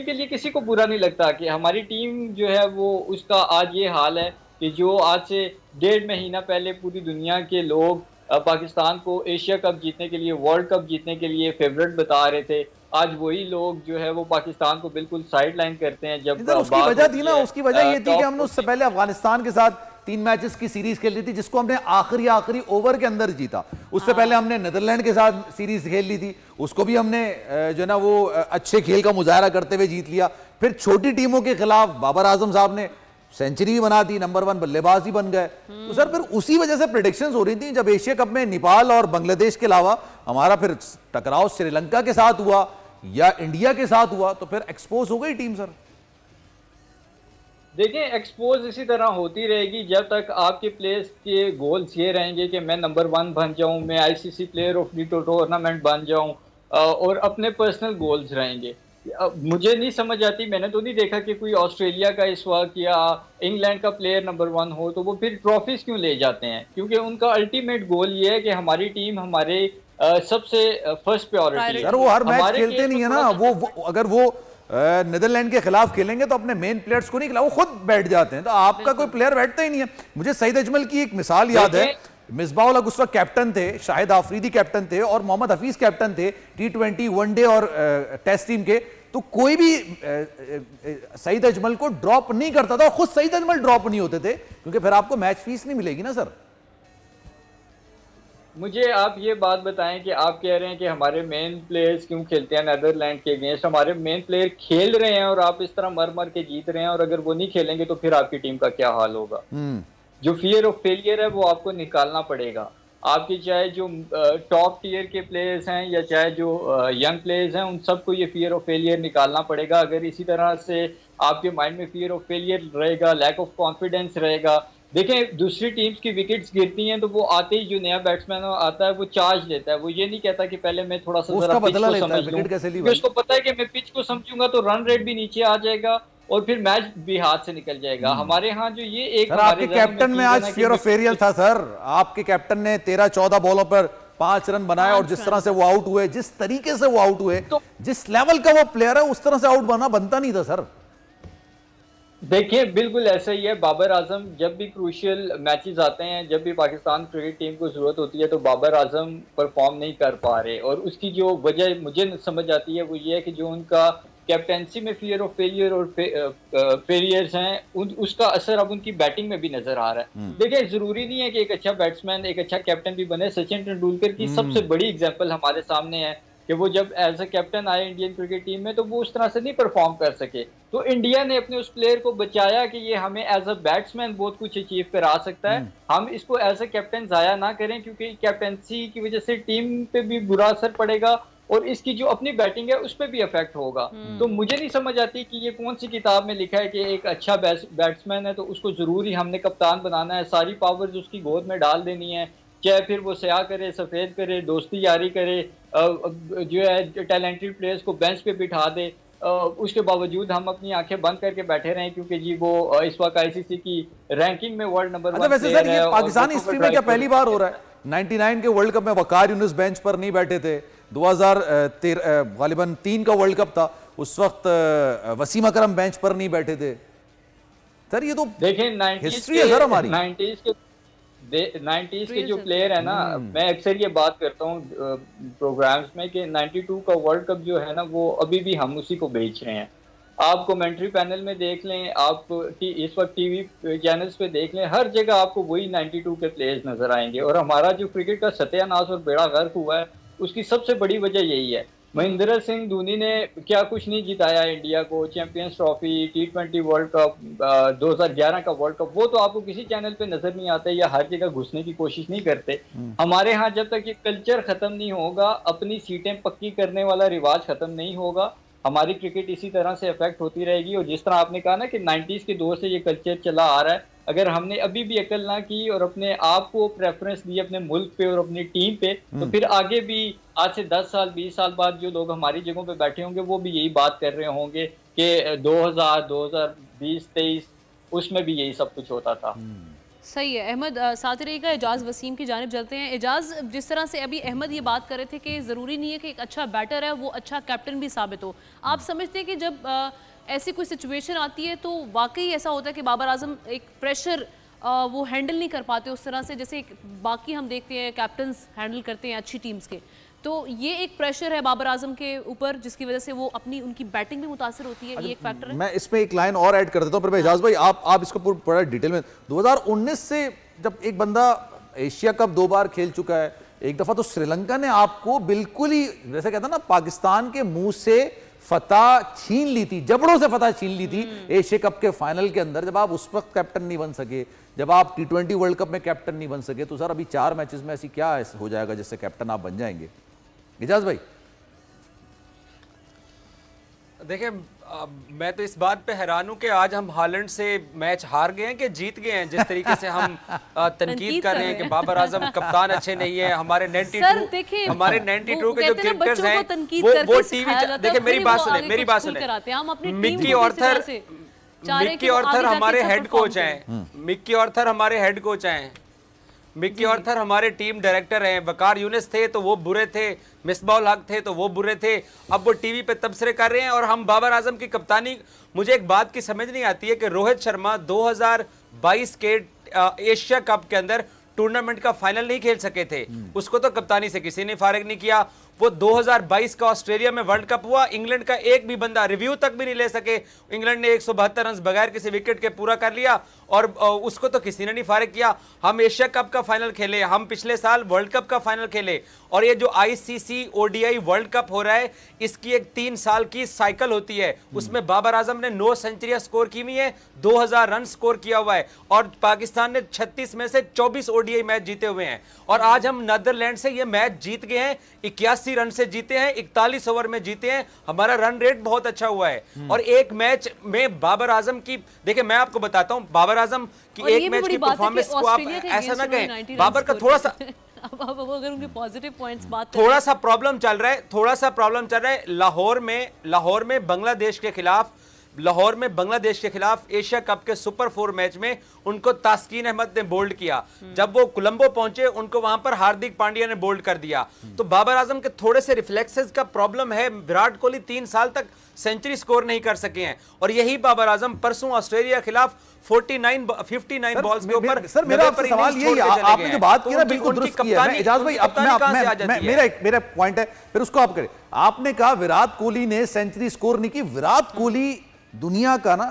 के लिए किसी को बुरा नहीं लगता कि हमारी टीम जो है वो उसका आज ये हाल है कि जो आज से 1.5 महीना पहले पूरी दुनिया के लोग पाकिस्तान को एशिया कप जीतने के लिए, वर्ल्ड कप जीतने के लिए फेवरेट बता रहे थे, आज वही लोग जो है वो पाकिस्तान को बिल्कुल साइड लाइन करते हैं। जब उसकी वजह थी ना, उसकी वजह ये थी कि हमने उससे पहले अफगानिस्तान के साथ 3 मैचेस की सीरीज खेल ली थी जिसको हमने आखिरी ओवर के अंदर जीता। उससे पहले हमने नीदरलैंड के साथ सीरीज खेल ली थी, उसको भी हमने जो है ना वो अच्छे खेल का मुजाहरा करते हुए जीत लिया। फिर छोटी टीमों के खिलाफ बाबर आजम साहब ने सेंचुरी भी बना दी, नंबर 1 बल्लेबाज ही बन गए। तो सर फिर उसी वजह से प्रेडिक्शंस हो रही थी जब एशिया कप में नेपाल और बांग्लादेश के अलावा हमारा फिर टकराव श्रीलंका के साथ हुआ या इंडिया के साथ हुआ तो फिर एक्सपोज हो गई टीम। सर देखिए, एक्सपोज इसी तरह होती रहेगी जब तक आपके प्लेयर्स के गोल्स ये रहेंगे कि मैं नंबर 1 बन जाऊं, मैं ICC player of the tournament बन जाऊं और अपने पर्सनल गोल्स रहेंगे। मुझे नहीं समझ आती, मैंने तो नहीं देखा कि कोई ऑस्ट्रेलिया का इस वक्त या इंग्लैंड का प्लेयर नंबर 1 हो तो वो फिर ट्रॉफीज क्यों ले जाते हैं, क्योंकि उनका अल्टीमेट गोल ये है कि हमारी टीम हमारे सबसे फर्स्ट प्रायोरिटी है। सर वो हर मैच खेलते नहीं है ना, वो अगर वो नीदरलैंड के खिलाफ खेलेंगे तो अपने मेन प्लेयर्स को नहीं खिलाओ, खुद बैठ जाते हैं। तो आपका कोई प्लेयर बैठता ही नहीं है। मुझे सईद अजमल की एक मिसाल याद है, मिसबाह उल हक उस वक्त कैप्टन थे, शाहिद आफरीदी कैप्टन थे और मोहम्मद हफीज कैप्टन थे T20 वनडे और टेस्ट टीम के। तो कोई भी सईद अजमल को ड्रॉप नहीं करता था और खुद सईद अजमल ड्रॉप नहीं होते थे क्योंकि फिर आपको मैच फीस नहीं मिलेगी ना। सर मुझे आप ये बात बताएं कि आप कह रहे हैं कि हमारे मेन प्लेयर्स क्यों खेलते हैं नीदरलैंड के अगेंस्ट, हमारे मेन प्लेयर खेल रहे हैं और आप इस तरह मर के जीत रहे हैं और अगर वो नहीं खेलेंगे तो फिर आपकी टीम का क्या हाल होगा। जो फियर ऑफ फेलियर है वो आपको निकालना पड़ेगा। आपकी चाहे जो टॉप टीयर के प्लेयर्स हैं या चाहे जो यंग प्लेयर्स हैं उन सबको ये फियर ऑफ फेलियर निकालना पड़ेगा। अगर इसी तरह से आपके माइंड में फियर ऑफ फेलियर रहेगा, लैक ऑफ कॉन्फिडेंस रहेगा। देखें, दूसरी टीम्स की विकेट्स गिरती हैं तो वो आते ही जो नया बैट्समैन आता है वो चार्ज लेता है। वो ये नहीं कहता कि पहले मैं थोड़ा सा जरा पिच को समझ लूं, उसको पता है कि मैं पिच को समझूंगा तो रन रेट भी नीचे आ जाएगा और फिर मैच भी हाथ से निकल जाएगा। हमारे यहाँ जो ये एक आपके कैप्टन में आज फियर ऑफ फेलियर था। सर आपके कैप्टन ने 13-14 बॉलों पर 5 रन बनाए और जिस तरह से वो आउट हुए, जिस तरीके से वो आउट हुए, तो जिस लेवल का वो प्लेयर है उस तरह से आउट बनता नहीं था। सर देखिए, बिल्कुल ऐसा ही है। बाबर आजम जब भी क्रूशियल मैचेस आते हैं, जब भी पाकिस्तान क्रिकेट टीम को जरूरत होती है तो बाबर आजम परफॉर्म नहीं कर पा रहे और उसकी जो वजह मुझे समझ आती है वो ये है कि जो उनका कैप्टेंसी में फियर ऑफ फेलियर और फेलियर्स हैं उसका असर अब उनकी बैटिंग में भी नजर आ रहा है। देखिए, जरूरी नहीं है कि एक अच्छा बैट्समैन एक अच्छा कैप्टन भी बने। सचिन तेंदुलकर की सबसे बड़ी एग्जांपल हमारे सामने है कि वो जब एज अ कैप्टन आए इंडियन क्रिकेट टीम में तो वो उस तरह से नहीं परफॉर्म कर सके। तो इंडिया ने अपने उस प्लेयर को बचाया कि ये हमें एज अ बैट्समैन बहुत कुछ अचीव करा सकता है, हम इसको एज अ कैप्टन जाया ना करें क्योंकि कैप्टनसी की वजह से टीम पे भी बुरा असर पड़ेगा और इसकी जो अपनी बैटिंग है उस पर भी इफेक्ट होगा। तो मुझे नहीं समझ आती कि ये कौन सी किताब में लिखा है कि एक अच्छा बैट्समैन है तो उसको जरूरी हमने कप्तान बनाना है, सारी पावर्स उसकी गोद में डाल देनी है, चाहे फिर वो स्याह करे, सफेद करे, दोस्ती यारी करे, जो है टैलेंटेड प्लेयर्स को बेंच पे बिठा दे, उसके बावजूद हम अपनी आंखें बंद करके बैठे रहें क्योंकि जी वो इस वक्त आईसीसी की रैंकिंग में वर्ल्ड नंबर 1 वैसे सर ये पाकिस्तानी हिस्ट्री में क्या पहली बार हो रहा है? 99 के वर्ल्ड कप में वकार यूनुस बेंच पर नहीं बैठे थे, 2013 गालिबन 3 का वर्ल्ड कप था उस वक्त वसीम अकरम बेंच पर नहीं बैठे थे। सर ये तो देखें हिस्ट्री है सर हमारी। 90s के जो प्लेयर है ना, मैं अक्सर ये बात करता हूँ प्रोग्राम्स में कि 92 का वर्ल्ड कप जो है ना वो अभी भी हम उसी को बेच रहे हैं। आप कमेंट्री पैनल में देख लें, आप इस वक्त टीवी चैनल्स पे देख लें, हर जगह आपको वही 92 के प्लेयर्स नजर आएंगे। और हमारा जो क्रिकेट का सत्यानाश और बेड़ा गर्क हुआ है उसकी सबसे बड़ी वजह यही है। महेंद्र सिंह धोनी ने क्या कुछ नहीं जिताया इंडिया को, champions trophy, T20 world cup, 2011 का वर्ल्ड कप, वो तो आपको किसी चैनल पे नजर नहीं आते या हर जगह घुसने की कोशिश नहीं करते। हमारे यहाँ जब तक ये कल्चर खत्म नहीं होगा, अपनी सीटें पक्की करने वाला रिवाज खत्म नहीं होगा, हमारी क्रिकेट इसी तरह से अफेक्ट होती रहेगी। और जिस तरह आपने कहा ना कि 90s के दौर से ये कल्चर चला आ रहा है, अगर हमने अभी भी अकल ना की और अपने आप को प्रेफरेंस दी अपने मुल्क पे और अपनी टीम पे, तो फिर आगे भी आज से 10 साल 20 साल बाद जो लोग हमारी जगहों पे बैठे होंगे वो भी यही बात कर रहे होंगे कि 2000 2020 23 उसमें भी यही सब कुछ होता था। सही है। अहमद साथ ही रहेगा, एजाज वसीम की जानिब चलते हैं। एजाज, जिस तरह से अभी अहमद ये बात कर रहे थे कि ज़रूरी नहीं है कि एक अच्छा बैटर है वो अच्छा कैप्टन भी साबित हो, आप समझते हैं कि जब ऐसी कोई सिचुएशन आती है तो वाकई ऐसा होता है कि बाबर आजम एक प्रेशर वो हैंडल नहीं कर पाते उस तरह से जैसे बाकी हम देखते हैं कैप्टन्स हैंडल करते हैं अच्छी टीम्स के, तो ये एक प्रेशर है बाबर आजम के ऊपर जिसकी वजह से वो अपनी उनकी बैटिंग भी मुतासिर होती है, ये एक फैक्टर है। मैं इसमें एक लाइन और ऐड कर देता हूं, पर मैं एजाज भाई आप इसको पूरा डिटेल में 2019 से जब एक बंदा एशिया कप 2 बार खेल चुका है, एक दफा तो श्रीलंका ने आपको बिल्कुल ही जैसे कहता ना पाकिस्तान के मुंह से फतह छीन ली थी, जबड़ों से फतह छीन ली थी एशिया कप के फाइनल के अंदर। जब आप उस वक्त कैप्टन नहीं बन सके, जब आप T20 वर्ल्ड कप में कैप्टन नहीं बन सके, तो सर अभी 4 मैचेस में ऐसी क्या हो जाएगा जिससे कैप्टन आप बन जाएंगे? इजाज भाई देखिए, मैं तो इस बात पे हैरान हूं कि आज हम हालैंड से मैच हार गए हैं कि जीत गए हैं। जिस तरीके से हम तनकीद कर रहे हैं कि बाबर आजम कप्तान अच्छे नहीं है, हमारे 92 के जो क्रिकेटर्स हैं वो टीवी, देखिए मेरी बात सुने, मिक्की ऑर्थर हमारे हेड कोच हैं, मिक्की ऑर्थर हमारे टीम डायरेक्टर हैं, वकार यूनिस थे तो वो बुरे थे, मिसबाउल हक थे तो वो बुरे थे, अब वो टीवी पे तबसरे कर रहे हैं और हम बाबर आजम की कप्तानी। मुझे एक बात की समझ नहीं आती है कि रोहित शर्मा 2022 के एशिया कप के अंदर टूर्नामेंट का फाइनल नहीं खेल सके थे, उसको तो कप्तानी से किसी ने फारिग नहीं किया। वो 2022 का ऑस्ट्रेलिया में वर्ल्ड कप हुआ, इंग्लैंड का एक भी बंदा रिव्यू तक भी नहीं ले सके, इंग्लैंड ने 172 रन बगैर किसी विकेट के पूरा कर लिया और उसको तो किसी ने नहीं फारिग किया। हम एशिया कप का फाइनल खेले, हम पिछले साल वर्ल्ड कप का फाइनल खेले, और ये जो ICC ODI वर्ल्ड कप हो रहा है इसकी एक 3 साल की साइकिल होती है, उसमें बाबर आजम ने 9 सेंचुरियां स्कोर की हुई है, 2000 रन स्कोर किया हुआ है, और पाकिस्तान ने 36 में से 24 ODI मैच जीते हुए हैं, और आज हम नीदरलैंड से ये मैच जीत गए हैं, 81 रन से जीते हैं, 41 ओवर में जीते हैं, हमारा रन रेट बहुत अच्छा हुआ है। और एक मैच में बाबर आजम की, देखिए मैं आपको बताता हूं, बाबर आजम की एक मैच की परफॉर्मेंस को आप ऐसा ना कहें, बाबर का थोड़ा सा अगर उनके पॉजिटिव पॉइंट्स बात करें, थोड़ा सा प्रॉब्लम चल रहा है, लाहौर में बांग्लादेश के खिलाफ एशिया कप के सुपर 4 मैच में उनको तास्कीन अहमद ने बोल्ड किया, जब वो कोलंबो पहुंचे उनको वहां पर हार्दिक पांड्या ने बोल्ड कर दिया। तो बाबर आजम के थोड़े से रिफ्लेक्सेस का प्रॉब्लम है, विराट कोहली 3 साल तक सेंचुरी स्कोर नहीं कर सके हैं, और यही बाबर आजम परसों ऑस्ट्रेलिया के खिलाफ 59 बॉल्स के ऊपर। सर मेरा सवाल यही है, आपने जो बात की ना बिल्कुल दुरुस्त की है। एजाज भाई मेरा पॉइंट है, फिर उसको आप करें। आपने कहा विराट कोहली ने सेंचुरी स्कोर नहीं की, विराट कोहली दुनिया का ना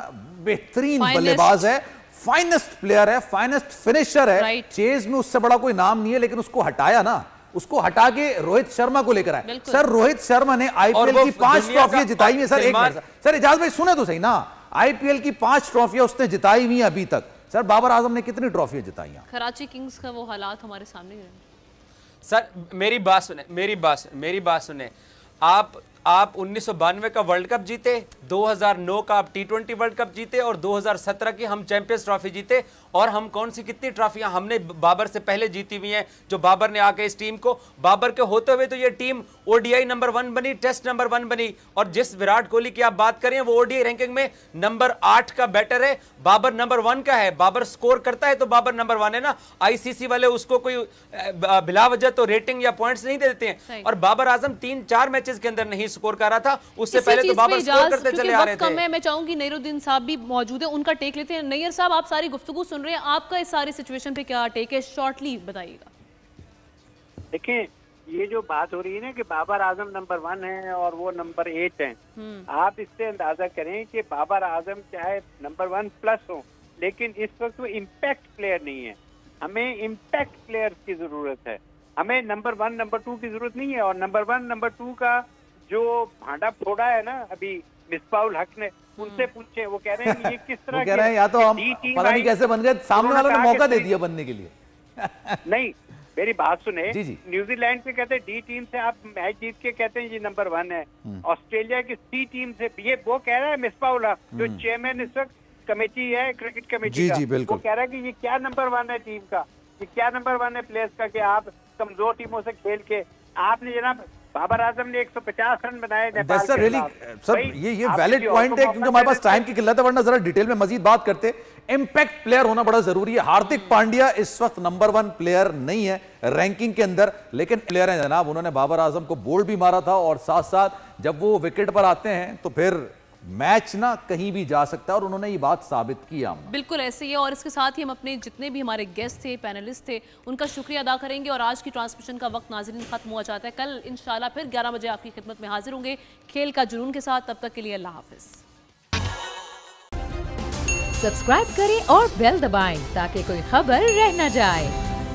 बेहतरीन बल्लेबाज है, फाइनेस्ट प्लेयर है, फाइनेस्ट फिनिशर है, चेज में उससे बड़ा कोई नाम नहीं है, लेकिन उसको हटाया ना, उसको हटा के रोहित शर्मा को लेकर आए। सर रोहित शर्मा ने IPL की 5 ट्रॉफियां जिताई है। सर एक मिनट सर, एजाज भाई सुने तो सही ना, IPL की 5 ट्रॉफियां उसने जिताई हुई अभी तक। सर बाबर आजम ने कितनी ट्रॉफियां जिताई हैं? कराची किंग्स का वो हालात हमारे सामने है। सर मेरी बात सुने, आप 1992 का वर्ल्ड कप जीते, 2009 का आप T20 वर्ल्ड कप जीते, और 2017 की हम चैंपियंस ट्रॉफी जीते, और हम कितनी ट्रॉफियां हमने बाबर से पहले जीती हुई हैं, जो बाबर ने आके इस टीम को, बाबर के होते हुए तो ये टीम ODI नंबर 1 बनी, टेस्ट नंबर 1 बनी, और जिस विराट कोहली की आप बात करें वो ODI रैंकिंग में नंबर 8 का बैटर है, बाबर नंबर 1 का है। बाबर स्कोर करता है तो बाबर नंबर 1 है ना, ICC वाले उसको कोई बिला वजह तो रेटिंग या पॉइंट्स नहीं देते हैं, और बाबर आजम 3-4 मैचेस के अंदर नहीं स्कोर कर रहा था, उससे पहले तो बाबर स्कोर करते चले आ रहे थे। मैं चाहूंगी नईरुद्दीन साहब भी मौजूद है, उनका टेक लेते हैं। नैयर साहब, आप सारी गुफ्तगू सुन रहे हैं, आपका इस सारी सिचुएशन पे क्या टेक है, शॉर्टली बताइएगा। देखिए ये जो बात हो रही है ना कि बाबर आजम नंबर 1 है और वो नंबर 8 है, आप इससे अंदाजा करें कि बाबर आजम चाहे नंबर 1 प्लस हो, लेकिन इस वक्त वो इम्पैक्ट प्लेयर नहीं है। हमें इम्पैक्ट प्लेयर की जरूरत है, हमें नंबर 1 नंबर 2 की जरूरत नहीं है। और नंबर 1 नंबर 2 का जो भांडा फोड़ा है ना अभी मिसबाउल हक ने, उनसे पूछे, वो कह रहे हैं ये किस तरह कह रहे हैं, या तो हम पता नहीं कैसे बन गए, सामने वालों ने मौका दे दिया बनने के लिए। नहीं मेरी बात सुने, न्यूजीलैंड से कहते हैं D टीम से आप मैच जीत के कहते हैं ये नंबर 1 है, ऑस्ट्रेलिया की C टीम से ये वो कह रहा है मिसबाउल हक, जो चेयरमैन इस वक्त कमेटी है क्रिकेट कमेटी का, वो कह रहा है कि ये क्या नंबर 1 है टीम का, ये क्या नंबर 1 है प्लेयर्स का, कि आप कमजोर टीमों से खेल के आपने जनाब बाबर आजम ने 150 रन बनाए नेपाल के रियली खिलाफ। सर, ये वैलिड पॉइंट है, क्योंकि हमारे पास टाइम की किल्लत है, वरना जरा डिटेल में मजीद बात करते। इंपैक्ट प्लेयर होना बड़ा जरूरी है। हार्दिक पांड्या इस वक्त नंबर 1 प्लेयर नहीं है रैंकिंग के अंदर, लेकिन प्लेयर है जनाब। उन्होंने बाबर आजम को बोल्ड भी मारा था, और साथ साथ जब वो विकेट पर आते हैं तो फिर मैच ना कहीं भी जा सकता है, और उन्होंने ये बात साबित किया। बिल्कुल ऐसे ही है, और इसके साथ ही हम अपने जितने भी हमारे गेस्ट थे, पैनलिस्ट थे, उनका शुक्रिया अदा करेंगे। और आज की ट्रांसमिशन का वक्त नाज़रीन खत्म हुआ जाता है। कल इंशाल्लाह फिर 11 बजे आपकी खिदमत में हाजिर होंगे खेल का जुनून के साथ। तब तक के लिए अल्लाह हाफिज। सब्सक्राइब करें और बेल दबाएं ताकि कोई खबर रह न जाए।